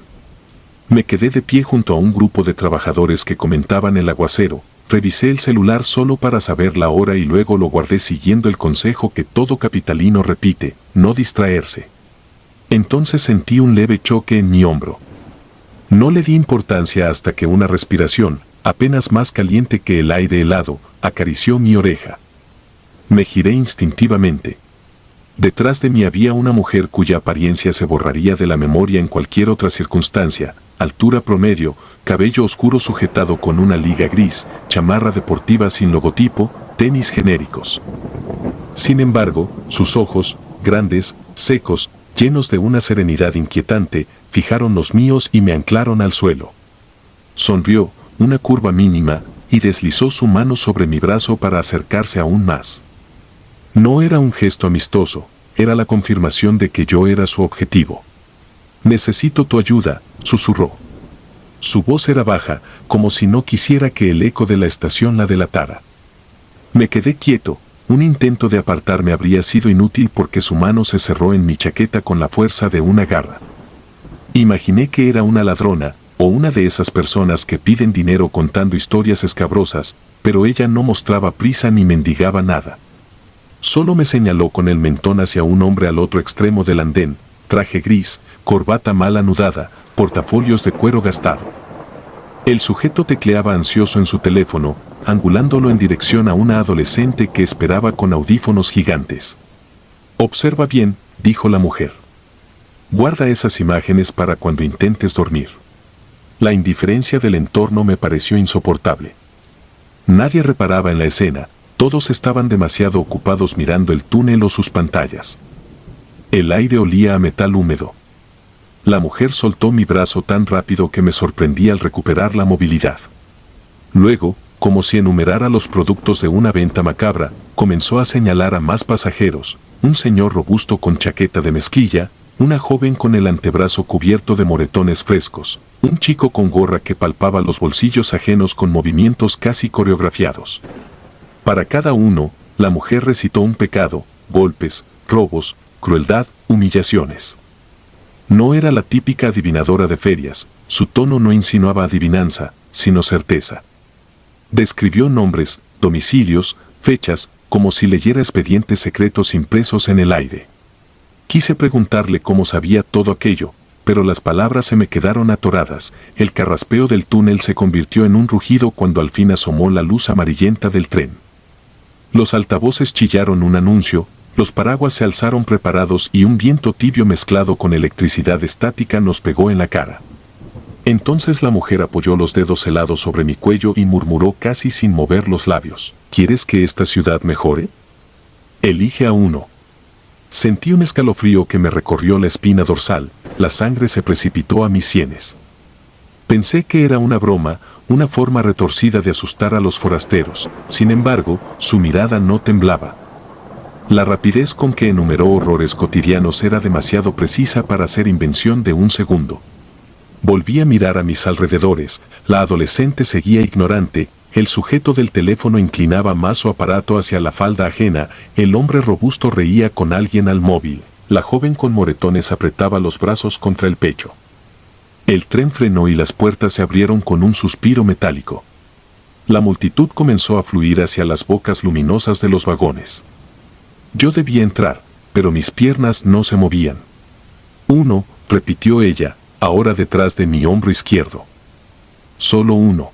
Me quedé de pie junto a un grupo de trabajadores que comentaban el aguacero, revisé el celular solo para saber la hora y luego lo guardé siguiendo el consejo que todo capitalino repite, no distraerse. Entonces sentí un leve choque en mi hombro. No le di importancia hasta que una respiración, apenas más caliente que el aire helado, acarició mi oreja. Me giré instintivamente. Detrás de mí había una mujer cuya apariencia se borraría de la memoria en cualquier otra circunstancia, altura promedio, cabello oscuro sujetado con una liga gris, chamarra deportiva sin logotipo, tenis genéricos. Sin embargo, sus ojos, grandes, secos, llenos de una serenidad inquietante, fijaron los míos y me anclaron al suelo. Sonrió, una curva mínima, y deslizó su mano sobre mi brazo para acercarse aún más. No era un gesto amistoso, era la confirmación de que yo era su objetivo. Necesito tu ayuda, susurró. Su voz era baja, como si no quisiera que el eco de la estación la delatara. Me quedé quieto. Un intento de apartarme habría sido inútil porque su mano se cerró en mi chaqueta con la fuerza de una garra. Imaginé que era una ladrona, o una de esas personas que piden dinero contando historias escabrosas, pero ella no mostraba prisa ni mendigaba nada. Solo me señaló con el mentón hacia un hombre al otro extremo del andén, traje gris, corbata mal anudada, portafolios de cuero gastado. El sujeto tecleaba ansioso en su teléfono, angulándolo en dirección a una adolescente que esperaba con audífonos gigantes. Observa bien, dijo la mujer. Guarda esas imágenes para cuando intentes dormir. La indiferencia del entorno me pareció insoportable. Nadie reparaba en la escena, todos estaban demasiado ocupados mirando el túnel o sus pantallas. El aire olía a metal húmedo. La mujer soltó mi brazo tan rápido que me sorprendí al recuperar la movilidad. Luego, como si enumerara los productos de una venta macabra, comenzó a señalar a más pasajeros, un señor robusto con chaqueta de mezclilla, una joven con el antebrazo cubierto de moretones frescos, un chico con gorra que palpaba los bolsillos ajenos con movimientos casi coreografiados. Para cada uno, la mujer recitó un pecado, golpes, robos, crueldad, humillaciones. No era la típica adivinadora de ferias, su tono no insinuaba adivinanza, sino certeza. Describió nombres, domicilios, fechas, como si leyera expedientes secretos impresos en el aire. Quise preguntarle cómo sabía todo aquello, pero las palabras se me quedaron atoradas. El carraspeo del túnel se convirtió en un rugido cuando al fin asomó la luz amarillenta del tren. Los altavoces chillaron un anuncio, los paraguas se alzaron preparados y un viento tibio mezclado con electricidad estática nos pegó en la cara. Entonces la mujer apoyó los dedos helados sobre mi cuello y murmuró casi sin mover los labios. ¿Quieres que esta ciudad mejore? Elige a uno. Sentí un escalofrío que me recorrió la espina dorsal, la sangre se precipitó a mis sienes. Pensé que era una broma, una forma retorcida de asustar a los forasteros, sin embargo, su mirada no temblaba. La rapidez con que enumeró horrores cotidianos era demasiado precisa para ser invención de un segundo. Volví a mirar a mis alrededores, la adolescente seguía ignorante, el sujeto del teléfono inclinaba más su aparato hacia la falda ajena, el hombre robusto reía con alguien al móvil, la joven con moretones apretaba los brazos contra el pecho. El tren frenó y las puertas se abrieron con un suspiro metálico. La multitud comenzó a fluir hacia las bocas luminosas de los vagones. Yo debía entrar, pero mis piernas no se movían. Uno, repitió ella, ahora detrás de mi hombro izquierdo. Solo uno.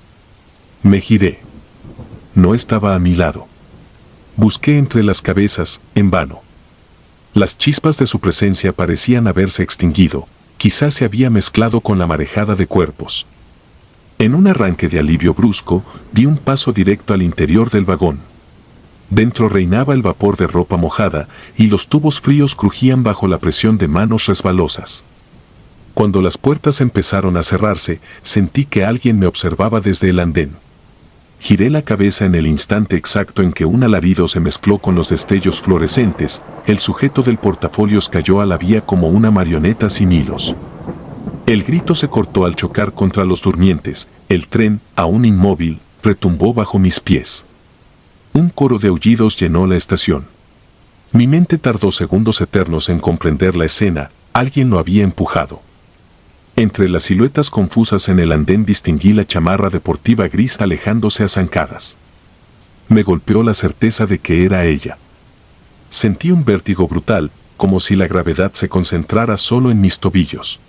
Me giré. No estaba a mi lado. Busqué entre las cabezas, en vano. Las chispas de su presencia parecían haberse extinguido, quizás se había mezclado con la marejada de cuerpos. En un arranque de alivio brusco, di un paso directo al interior del vagón. Dentro reinaba el vapor de ropa mojada, y los tubos fríos crujían bajo la presión de manos resbalosas. Cuando las puertas empezaron a cerrarse, sentí que alguien me observaba desde el andén. Giré la cabeza en el instante exacto en que un alarido se mezcló con los destellos fluorescentes, el sujeto del portafolios cayó a la vía como una marioneta sin hilos. El grito se cortó al chocar contra los durmientes, el tren, aún inmóvil, retumbó bajo mis pies. Un coro de aullidos llenó la estación. Mi mente tardó segundos eternos en comprender la escena, alguien lo había empujado. Entre las siluetas confusas en el andén distinguí la chamarra deportiva gris alejándose a zancadas. Me golpeó la certeza de que era ella. Sentí un vértigo brutal, como si la gravedad se concentrara solo en mis tobillos.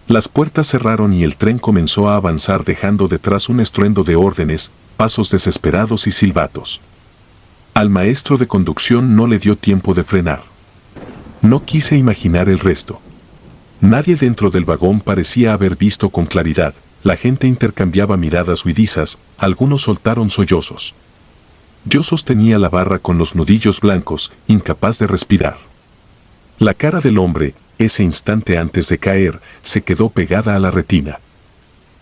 Las puertas cerraron y el tren comenzó a avanzar dejando detrás un estruendo de órdenes, pasos desesperados y silbatos. Al maestro de conducción no le dio tiempo de frenar. No quise imaginar el resto. Nadie dentro del vagón parecía haber visto con claridad, la gente intercambiaba miradas huidizas, algunos soltaron sollozos. Yo sostenía la barra con los nudillos blancos, incapaz de respirar. La cara del hombre, ese instante antes de caer, se quedó pegada a la retina.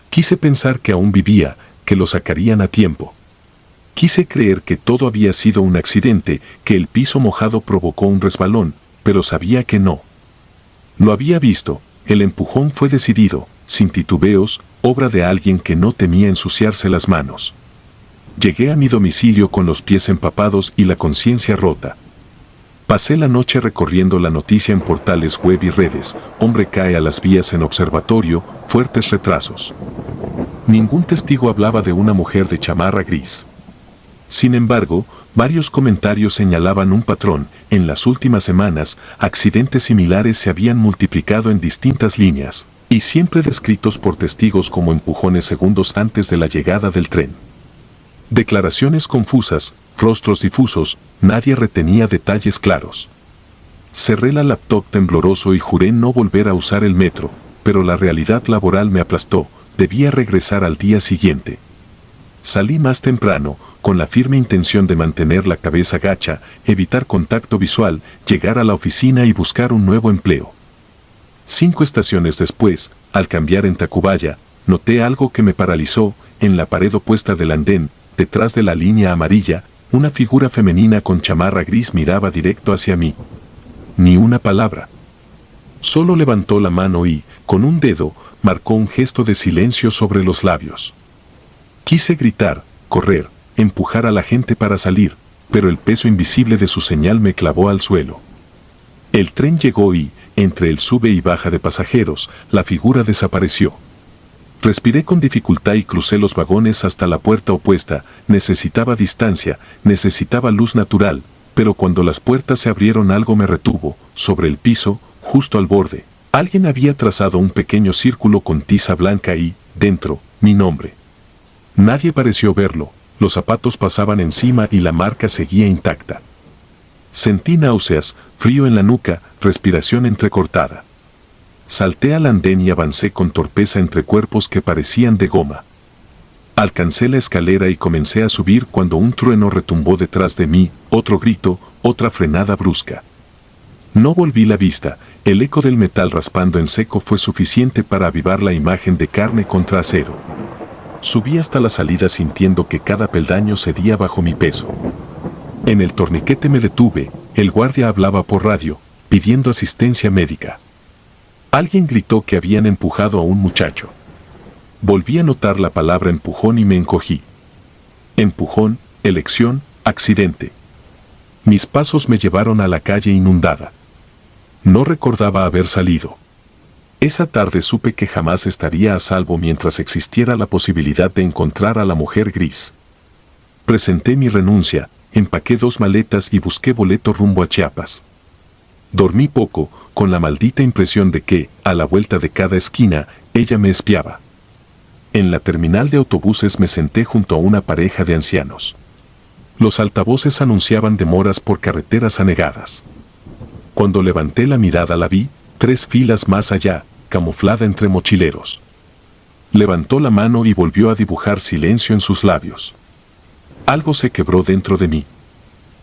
Quise pensar que aún vivía, que lo sacarían a tiempo. Quise creer que todo había sido un accidente, que el piso mojado provocó un resbalón, pero sabía que no. Lo había visto, El empujón fue decidido, sin titubeos, obra de alguien que no temía ensuciarse las manos. Llegué a mi domicilio con los pies empapados y la conciencia rota. Pasé la noche recorriendo la noticia en portales web y redes. Hombre cae a las vías en observatorio, fuertes retrasos. Ningún testigo hablaba de una mujer de chamarra gris. Sin embargo, varios comentarios señalaban un patrón. En las últimas semanas, accidentes similares se habían multiplicado en distintas líneas, y siempre descritos por testigos como empujones segundos antes de la llegada del tren. Declaraciones confusas, rostros difusos, nadie retenía detalles claros. Cerré la laptop tembloroso y juré no volver a usar el metro, pero la realidad laboral me aplastó, debía regresar al día siguiente. Salí más temprano, con la firme intención de mantener la cabeza gacha, evitar contacto visual, llegar a la oficina y buscar un nuevo empleo. 5 estaciones después, al cambiar en Tacubaya, noté algo que me paralizó. En la pared opuesta del andén, detrás de la línea amarilla, una figura femenina con chamarra gris miraba directo hacia mí. Ni una palabra. Solo levantó la mano y, con un dedo, marcó un gesto de silencio sobre los labios. Quise gritar, correr, empujar a la gente para salir, pero el peso invisible de su señal me clavó al suelo. El tren llegó y, entre el sube y baja de pasajeros, la figura desapareció. Respiré con dificultad y crucé los vagones hasta la puerta opuesta. Necesitaba distancia, necesitaba luz natural, pero cuando las puertas se abrieron algo me retuvo. Sobre el piso, justo al borde, alguien había trazado un pequeño círculo con tiza blanca y, dentro, mi nombre. Nadie pareció verlo, los zapatos pasaban encima y la marca seguía intacta. Sentí náuseas, frío en la nuca, respiración entrecortada. Salté al andén y avancé con torpeza entre cuerpos que parecían de goma. Alcancé la escalera y comencé a subir cuando un trueno retumbó detrás de mí, otro grito, otra frenada brusca. No volví la vista, el eco del metal raspando en seco fue suficiente para avivar la imagen de carne contra acero. Subí hasta la salida sintiendo que cada peldaño cedía bajo mi peso. En el torniquete me detuve, el guardia hablaba por radio, pidiendo asistencia médica. Alguien gritó que habían empujado a un muchacho. Volví a notar la palabra empujón y me encogí. Empujón, elección, accidente. Mis pasos me llevaron a la calle inundada. No recordaba haber salido. Esa tarde supe que jamás estaría a salvo mientras existiera la posibilidad de encontrar a la mujer gris. Presenté mi renuncia, empaqué 2 maletas y busqué boleto rumbo a Chiapas. Dormí poco, con la maldita impresión de que, a la vuelta de cada esquina, ella me espiaba. En la terminal de autobuses me senté junto a una pareja de ancianos. Los altavoces anunciaban demoras por carreteras anegadas. Cuando levanté la mirada la vi, 3 filas más allá, camuflada entre mochileros. Levantó la mano y volvió a dibujar silencio en sus labios. Algo se quebró dentro de mí.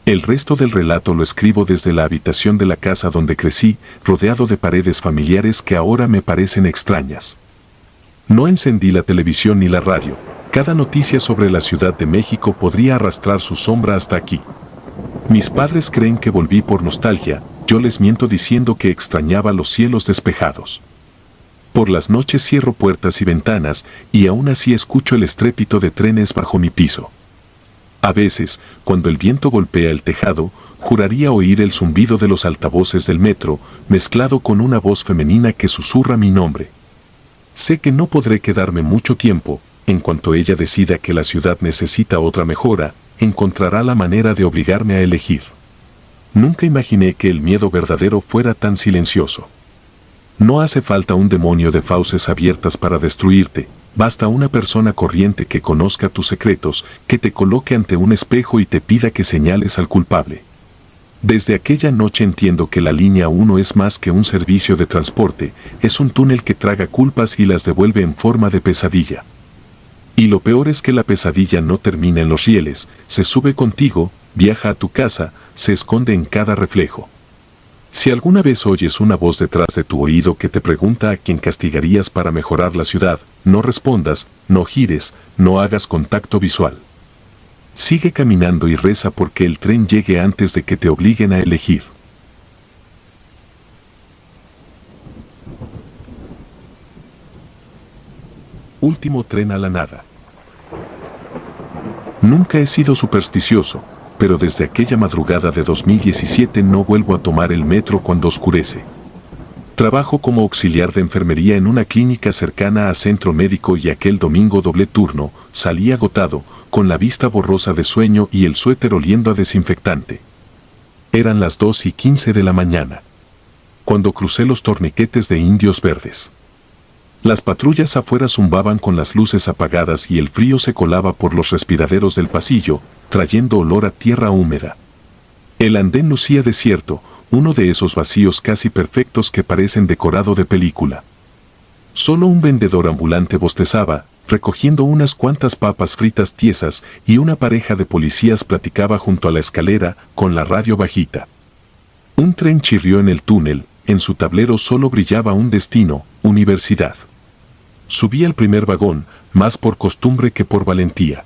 El resto del relato lo escribo desde la habitación de la casa donde crecí, rodeado de paredes familiares que ahora me parecen extrañas. No encendí la televisión ni la radio. Cada noticia sobre la Ciudad de México podría arrastrar su sombra hasta aquí. Mis padres creen que volví por nostalgia, yo les miento diciendo que extrañaba los cielos despejados. Por las noches cierro puertas y ventanas, y aún así escucho el estrépito de trenes bajo mi piso. A veces, cuando el viento golpea el tejado, juraría oír el zumbido de los altavoces del metro, mezclado con una voz femenina que susurra mi nombre. Sé que no podré quedarme mucho tiempo, en cuanto ella decida que la ciudad necesita otra mejora, encontrará la manera de obligarme a elegir. Nunca imaginé que el miedo verdadero fuera tan silencioso. No hace falta un demonio de fauces abiertas para destruirte, basta una persona corriente que conozca tus secretos, que te coloque ante un espejo y te pida que señales al culpable. Desde aquella noche entiendo que la línea 1 es más que un servicio de transporte, es un túnel que traga culpas y las devuelve en forma de pesadilla. Y lo peor es que la pesadilla no termina en los rieles, se sube contigo, viaja a tu casa, se esconde en cada reflejo. Si alguna vez oyes una voz detrás de tu oído que te pregunta a quién castigarías para mejorar la ciudad, no respondas, no gires, no hagas contacto visual. Sigue caminando y reza porque el tren llegue antes de que te obliguen a elegir. Último tren a la nada. Nunca he sido supersticioso, pero desde aquella madrugada de 2017 no vuelvo a tomar el metro cuando oscurece. Trabajo como auxiliar de enfermería en una clínica cercana a centro médico y aquel domingo doble turno, salí agotado, con la vista borrosa de sueño y el suéter oliendo a desinfectante. Eran las 2:15 de la mañana, cuando crucé los torniquetes de Indios Verdes. Las patrullas afuera zumbaban con las luces apagadas y el frío se colaba por los respiraderos del pasillo, trayendo olor a tierra húmeda. El andén lucía desierto, uno de esos vacíos casi perfectos que parecen decorado de película. Solo un vendedor ambulante bostezaba, recogiendo unas cuantas papas fritas tiesas, y una pareja de policías platicaba junto a la escalera, con la radio bajita. Un tren chirrió en el túnel, en su tablero solo brillaba un destino, universidad. Subí al primer vagón, más por costumbre que por valentía.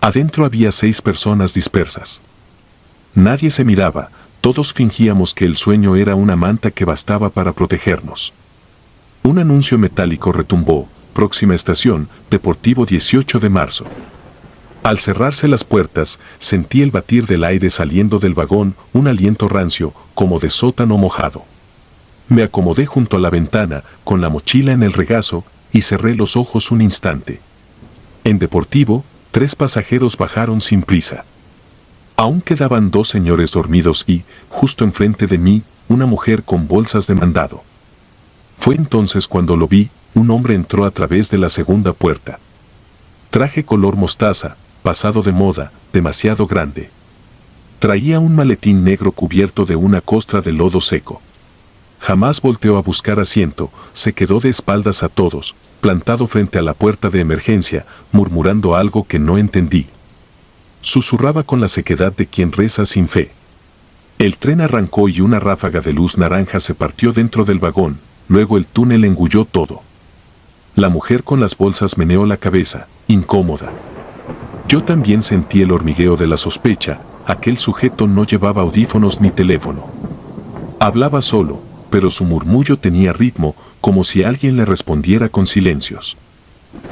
Adentro había 6 personas dispersas. Nadie se miraba, todos fingíamos que el sueño era una manta que bastaba para protegernos. Un anuncio metálico retumbó: próxima estación, Deportivo 18 de marzo. Al cerrarse las puertas, sentí el batir del aire saliendo del vagón, un aliento rancio, como de sótano mojado. Me acomodé junto a la ventana, con la mochila en el regazo, y cerré los ojos un instante. En Deportivo, 3 pasajeros bajaron sin prisa. Aún quedaban 2 señores dormidos y, justo enfrente de mí, una mujer con bolsas de mandado. Fue entonces cuando lo vi. Un hombre entró a través de la segunda puerta. Traje color mostaza, pasado de moda, demasiado grande. Traía un maletín negro cubierto de una costra de lodo seco. Jamás volteó a buscar asiento, se quedó de espaldas a todos, plantado frente a la puerta de emergencia, murmurando algo que no entendí. Susurraba con la sequedad de quien reza sin fe. El tren arrancó y una ráfaga de luz naranja se partió dentro del vagón, luego el túnel engulló todo. La mujer con las bolsas meneó la cabeza, incómoda. Yo también sentí el hormigueo de la sospecha. Aquel sujeto no llevaba audífonos ni teléfono. Hablaba solo, pero su murmullo tenía ritmo, como si alguien le respondiera con silencios.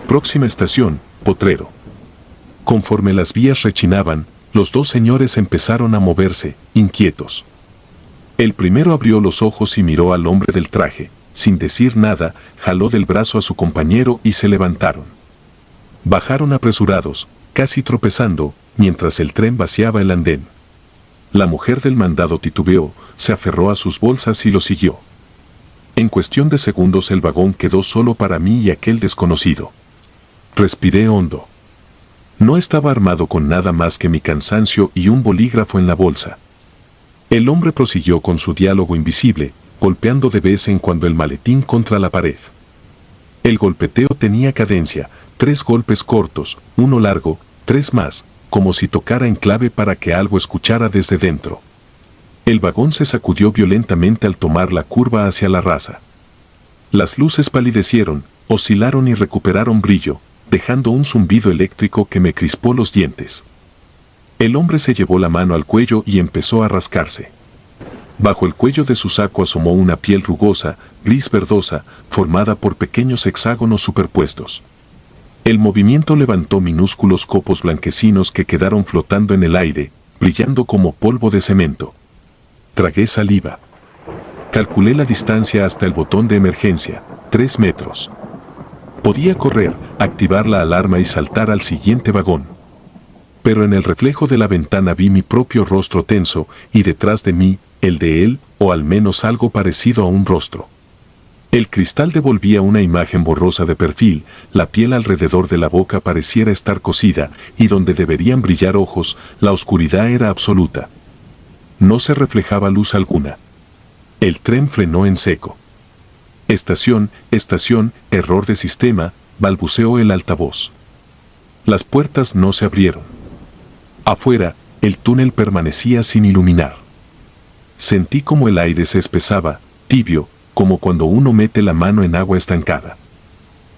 Próxima estación, Potrero. Conforme las vías rechinaban, los 2 señores empezaron a moverse, inquietos. El primero abrió los ojos y miró al hombre del traje. Sin decir nada, jaló del brazo a su compañero y se levantaron. Bajaron apresurados, casi tropezando, mientras el tren vaciaba el andén. La mujer del mandado titubeó, se aferró a sus bolsas y lo siguió. En cuestión de segundos el vagón quedó solo para mí y aquel desconocido. Respiré hondo. No estaba armado con nada más que mi cansancio y un bolígrafo en la bolsa. El hombre prosiguió con su diálogo invisible, golpeando de vez en cuando el maletín contra la pared. El golpeteo tenía cadencia, 3 golpes cortos, uno largo, 3 más, como si tocara en clave para que algo escuchara desde dentro. El vagón se sacudió violentamente al tomar la curva hacia la raza. Las luces palidecieron, oscilaron y recuperaron brillo, dejando un zumbido eléctrico que me crispó los dientes. El hombre se llevó la mano al cuello y empezó a rascarse. Bajo el cuello de su saco asomó una piel rugosa, gris verdosa, formada por pequeños hexágonos superpuestos. El movimiento levantó minúsculos copos blanquecinos que quedaron flotando en el aire, brillando como polvo de cemento. Tragué saliva. Calculé la distancia hasta el botón de emergencia, 3 metros. Podía correr, activar la alarma y saltar al siguiente vagón. Pero en el reflejo de la ventana vi mi propio rostro tenso, y detrás de mí, el de él, o al menos algo parecido a un rostro. El cristal devolvía una imagen borrosa de perfil, la piel alrededor de la boca pareciera estar cocida, y donde deberían brillar ojos, la oscuridad era absoluta. No se reflejaba luz alguna. El tren frenó en seco. Estación, error de sistema, balbuceó el altavoz. Las puertas no se abrieron. Afuera, el túnel permanecía sin iluminar. Sentí como el aire se espesaba, tibio, como cuando uno mete la mano en agua estancada.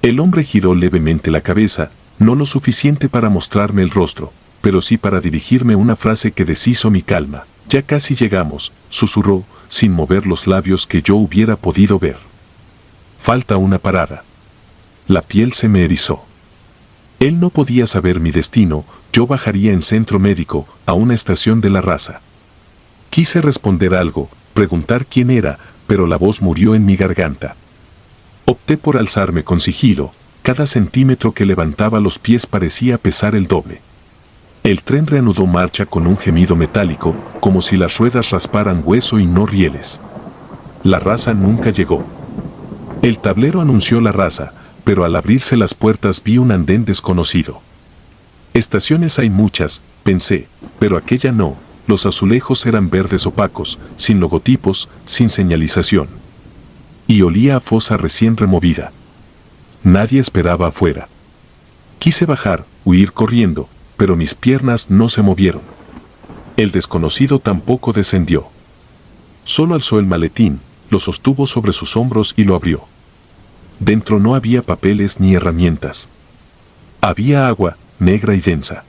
El hombre giró levemente la cabeza, no lo suficiente para mostrarme el rostro, pero sí para dirigirme una frase que deshizo mi calma. Ya casi llegamos, susurró, sin mover los labios que yo hubiera podido ver. Falta una parada. La piel se me erizó. Él no podía saber mi destino, yo bajaría en centro médico, a una estación de la raza. Quise responder algo, preguntar quién era, pero la voz murió en mi garganta. Opté por alzarme con sigilo, cada centímetro que levantaba los pies parecía pesar el doble. El tren reanudó marcha con un gemido metálico, como si las ruedas rasparan hueso y no rieles. La raza nunca llegó. El tablero anunció la raza, pero al abrirse las puertas vi un andén desconocido. Estaciones hay muchas, pensé, pero aquella no. Los azulejos eran verdes opacos, sin logotipos, sin señalización. Y olía a fosa recién removida. Nadie esperaba afuera. Quise bajar, huir corriendo, pero mis piernas no se movieron. El desconocido tampoco descendió. Solo alzó el maletín, lo sostuvo sobre sus hombros y lo abrió. Dentro no había papeles ni herramientas. Había agua, negra y densa.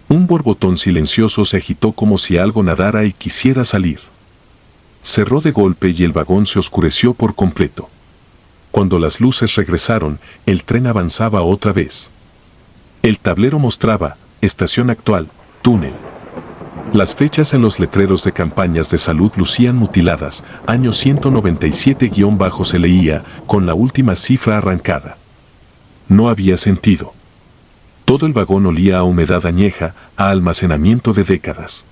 Un borbotón silencioso se agitó como si algo nadara y quisiera salir. Cerró de golpe y el vagón se oscureció por completo. Cuando las luces regresaron, el tren avanzaba otra vez. El tablero mostraba, estación actual, túnel. Las fechas en los letreros de campañas de salud lucían mutiladas, año 197- se leía, con la última cifra arrancada. No había sentido. Todo el vagón olía a humedad añeja, a almacenamiento de décadas.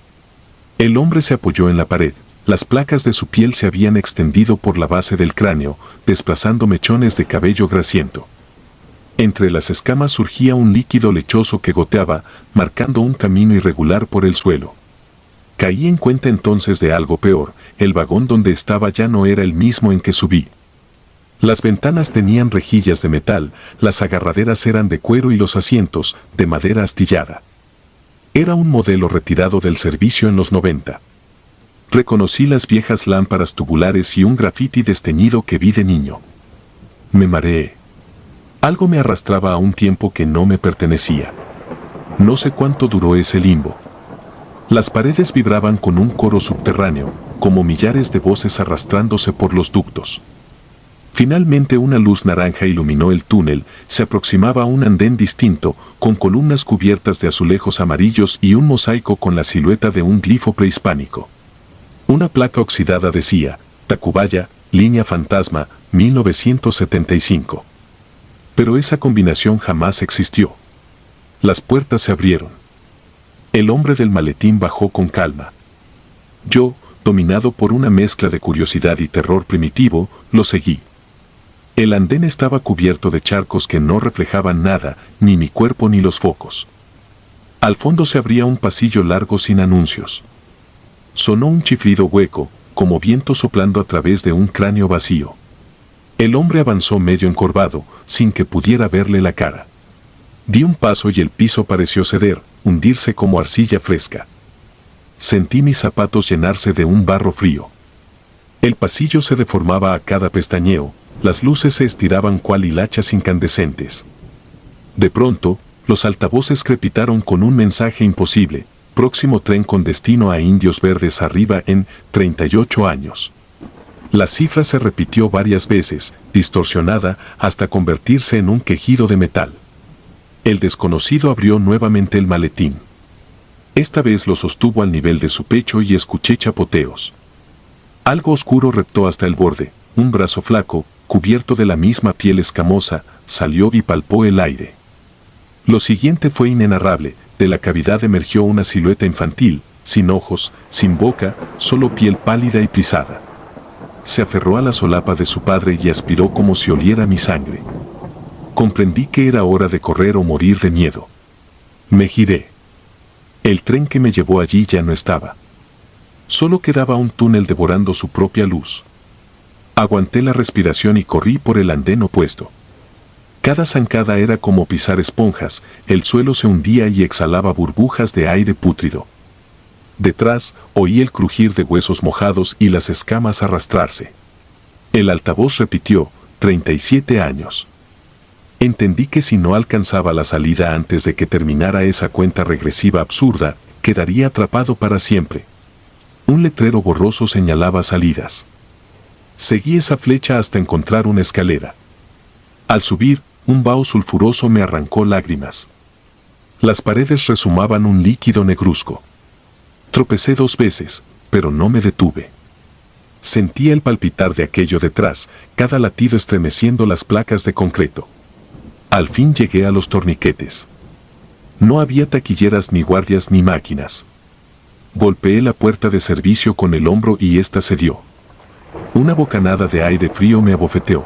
El hombre se apoyó en la pared, las placas de su piel se habían extendido por la base del cráneo, desplazando mechones de cabello grasiento. Entre las escamas surgía un líquido lechoso que goteaba, marcando un camino irregular por el suelo. Caí en cuenta entonces de algo peor, el vagón donde estaba ya no era el mismo en que subí. Las ventanas tenían rejillas de metal, las agarraderas eran de cuero y los asientos, de madera astillada. Era un modelo retirado del servicio en los 90. Reconocí las viejas lámparas tubulares y un grafiti desteñido que vi de niño. Me mareé. Algo me arrastraba a un tiempo que no me pertenecía. No sé cuánto duró ese limbo. Las paredes vibraban con un coro subterráneo, como millares de voces arrastrándose por los ductos. Finalmente una luz naranja iluminó el túnel, se aproximaba a un andén distinto, con columnas cubiertas de azulejos amarillos y un mosaico con la silueta de un glifo prehispánico. Una placa oxidada decía, Tacubaya, línea fantasma, 1975. Pero esa combinación jamás existió. Las puertas se abrieron. El hombre del maletín bajó con calma. Yo, dominado por una mezcla de curiosidad y terror primitivo, lo seguí. El andén estaba cubierto de charcos que no reflejaban nada, ni mi cuerpo ni los focos. Al fondo se abría un pasillo largo sin anuncios. Sonó un chiflido hueco, como viento soplando a través de un cráneo vacío. El hombre avanzó medio encorvado, sin que pudiera verle la cara. Di un paso y el piso pareció ceder, hundirse como arcilla fresca. Sentí mis zapatos llenarse de un barro frío. El pasillo se deformaba a cada pestañeo, las luces se estiraban cual hilachas incandescentes. De pronto, los altavoces crepitaron con un mensaje imposible: próximo tren con destino a Indios Verdes arriba en 38 años. La cifra se repitió varias veces, distorsionada, hasta convertirse en un quejido de metal. El desconocido abrió nuevamente el maletín. Esta vez lo sostuvo al nivel de su pecho y escuché chapoteos. Algo oscuro reptó hasta el borde, un brazo flaco, cubierto de la misma piel escamosa, salió y palpó el aire. Lo siguiente fue inenarrable, de la cavidad emergió una silueta infantil, sin ojos, sin boca, solo piel pálida y prisada. Se aferró a la solapa de su padre y aspiró como si oliera mi sangre. Comprendí que era hora de correr o morir de miedo. Me giré. El tren que me llevó allí ya no estaba. Solo quedaba un túnel devorando su propia luz. Aguanté la respiración y corrí por el andén opuesto. Cada zancada era como pisar esponjas, el suelo se hundía y exhalaba burbujas de aire pútrido. Detrás, oí el crujir de huesos mojados y las escamas arrastrarse. El altavoz repitió, 37 años. Entendí que si no alcanzaba la salida antes de que terminara esa cuenta regresiva absurda, quedaría atrapado para siempre. Un letrero borroso señalaba salidas. Seguí esa flecha hasta encontrar una escalera. Al subir, un vaho sulfuroso me arrancó lágrimas. Las paredes resumaban un líquido negruzco. Tropecé 2 veces, pero no me detuve. Sentía el palpitar de aquello detrás, cada latido estremeciendo las placas de concreto. Al fin llegué a los torniquetes. No había taquilleras ni guardias ni máquinas. Golpeé la puerta de servicio con el hombro y ésta cedió. Una bocanada de aire frío me abofeteó.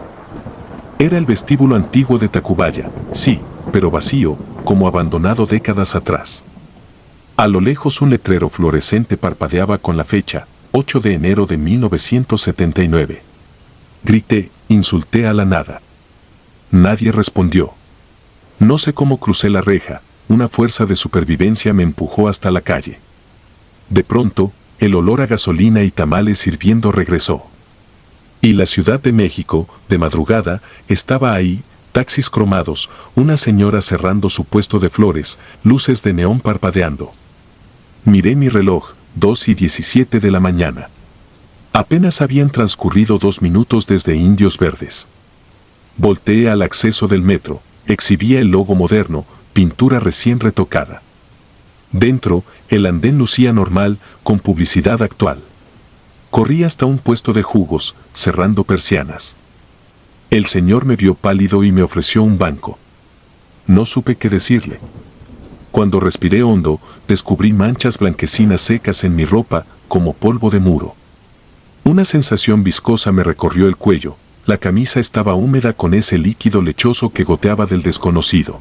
Era el vestíbulo antiguo de Tacubaya, sí, pero vacío, como abandonado décadas atrás. A lo lejos un letrero fluorescente parpadeaba con la fecha, 8 de enero de 1979. Grité, insulté a la nada. Nadie respondió. No sé cómo crucé la reja, una fuerza de supervivencia me empujó hasta la calle. De pronto, el olor a gasolina y tamales hirviendo regresó. Y la Ciudad de México, de madrugada, estaba ahí, taxis cromados, una señora cerrando su puesto de flores, luces de neón parpadeando. Miré mi reloj, 2:17 de la mañana. Apenas habían transcurrido 2 minutos desde Indios Verdes. Volteé al acceso del metro, exhibía el logo moderno, pintura recién retocada. Dentro, el andén lucía normal, con publicidad actual. Corrí hasta un puesto de jugos, cerrando persianas. El señor me vio pálido y me ofreció un banco. No supe qué decirle. Cuando respiré hondo, descubrí manchas blanquecinas secas en mi ropa, como polvo de muro. Una sensación viscosa me recorrió el cuello, la camisa estaba húmeda con ese líquido lechoso que goteaba del desconocido.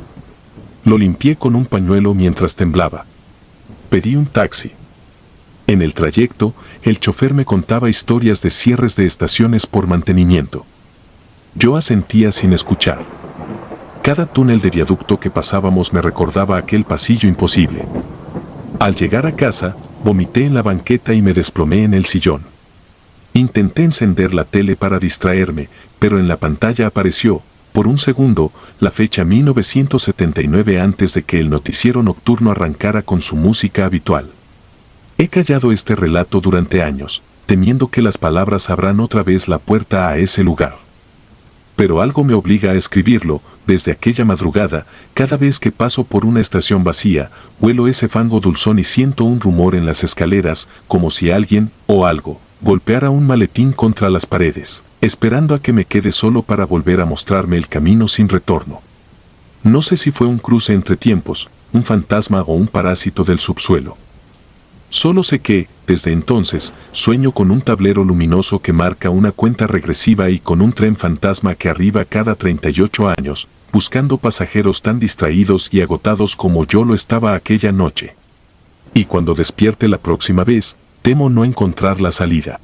Lo limpié con un pañuelo mientras temblaba. Pedí un taxi. En el trayecto, el chofer me contaba historias de cierres de estaciones por mantenimiento. Yo asentía sin escuchar. Cada túnel de viaducto que pasábamos me recordaba aquel pasillo imposible. Al llegar a casa, vomité en la banqueta y me desplomé en el sillón. Intenté encender la tele para distraerme, pero en la pantalla apareció, por un segundo, la fecha 1979 antes de que el noticiero nocturno arrancara con su música habitual. He callado este relato durante años, temiendo que las palabras abran otra vez la puerta a ese lugar. Pero algo me obliga a escribirlo, desde aquella madrugada, cada vez que paso por una estación vacía, huelo ese fango dulzón y siento un rumor en las escaleras, como si alguien, o algo, golpeara un maletín contra las paredes, esperando a que me quede solo para volver a mostrarme el camino sin retorno. No sé si fue un cruce entre tiempos, un fantasma o un parásito del subsuelo. Solo sé que, desde entonces, sueño con un tablero luminoso que marca una cuenta regresiva y con un tren fantasma que arriba cada 38 años, buscando pasajeros tan distraídos y agotados como yo lo estaba aquella noche. Y cuando despierte la próxima vez, temo no encontrar la salida.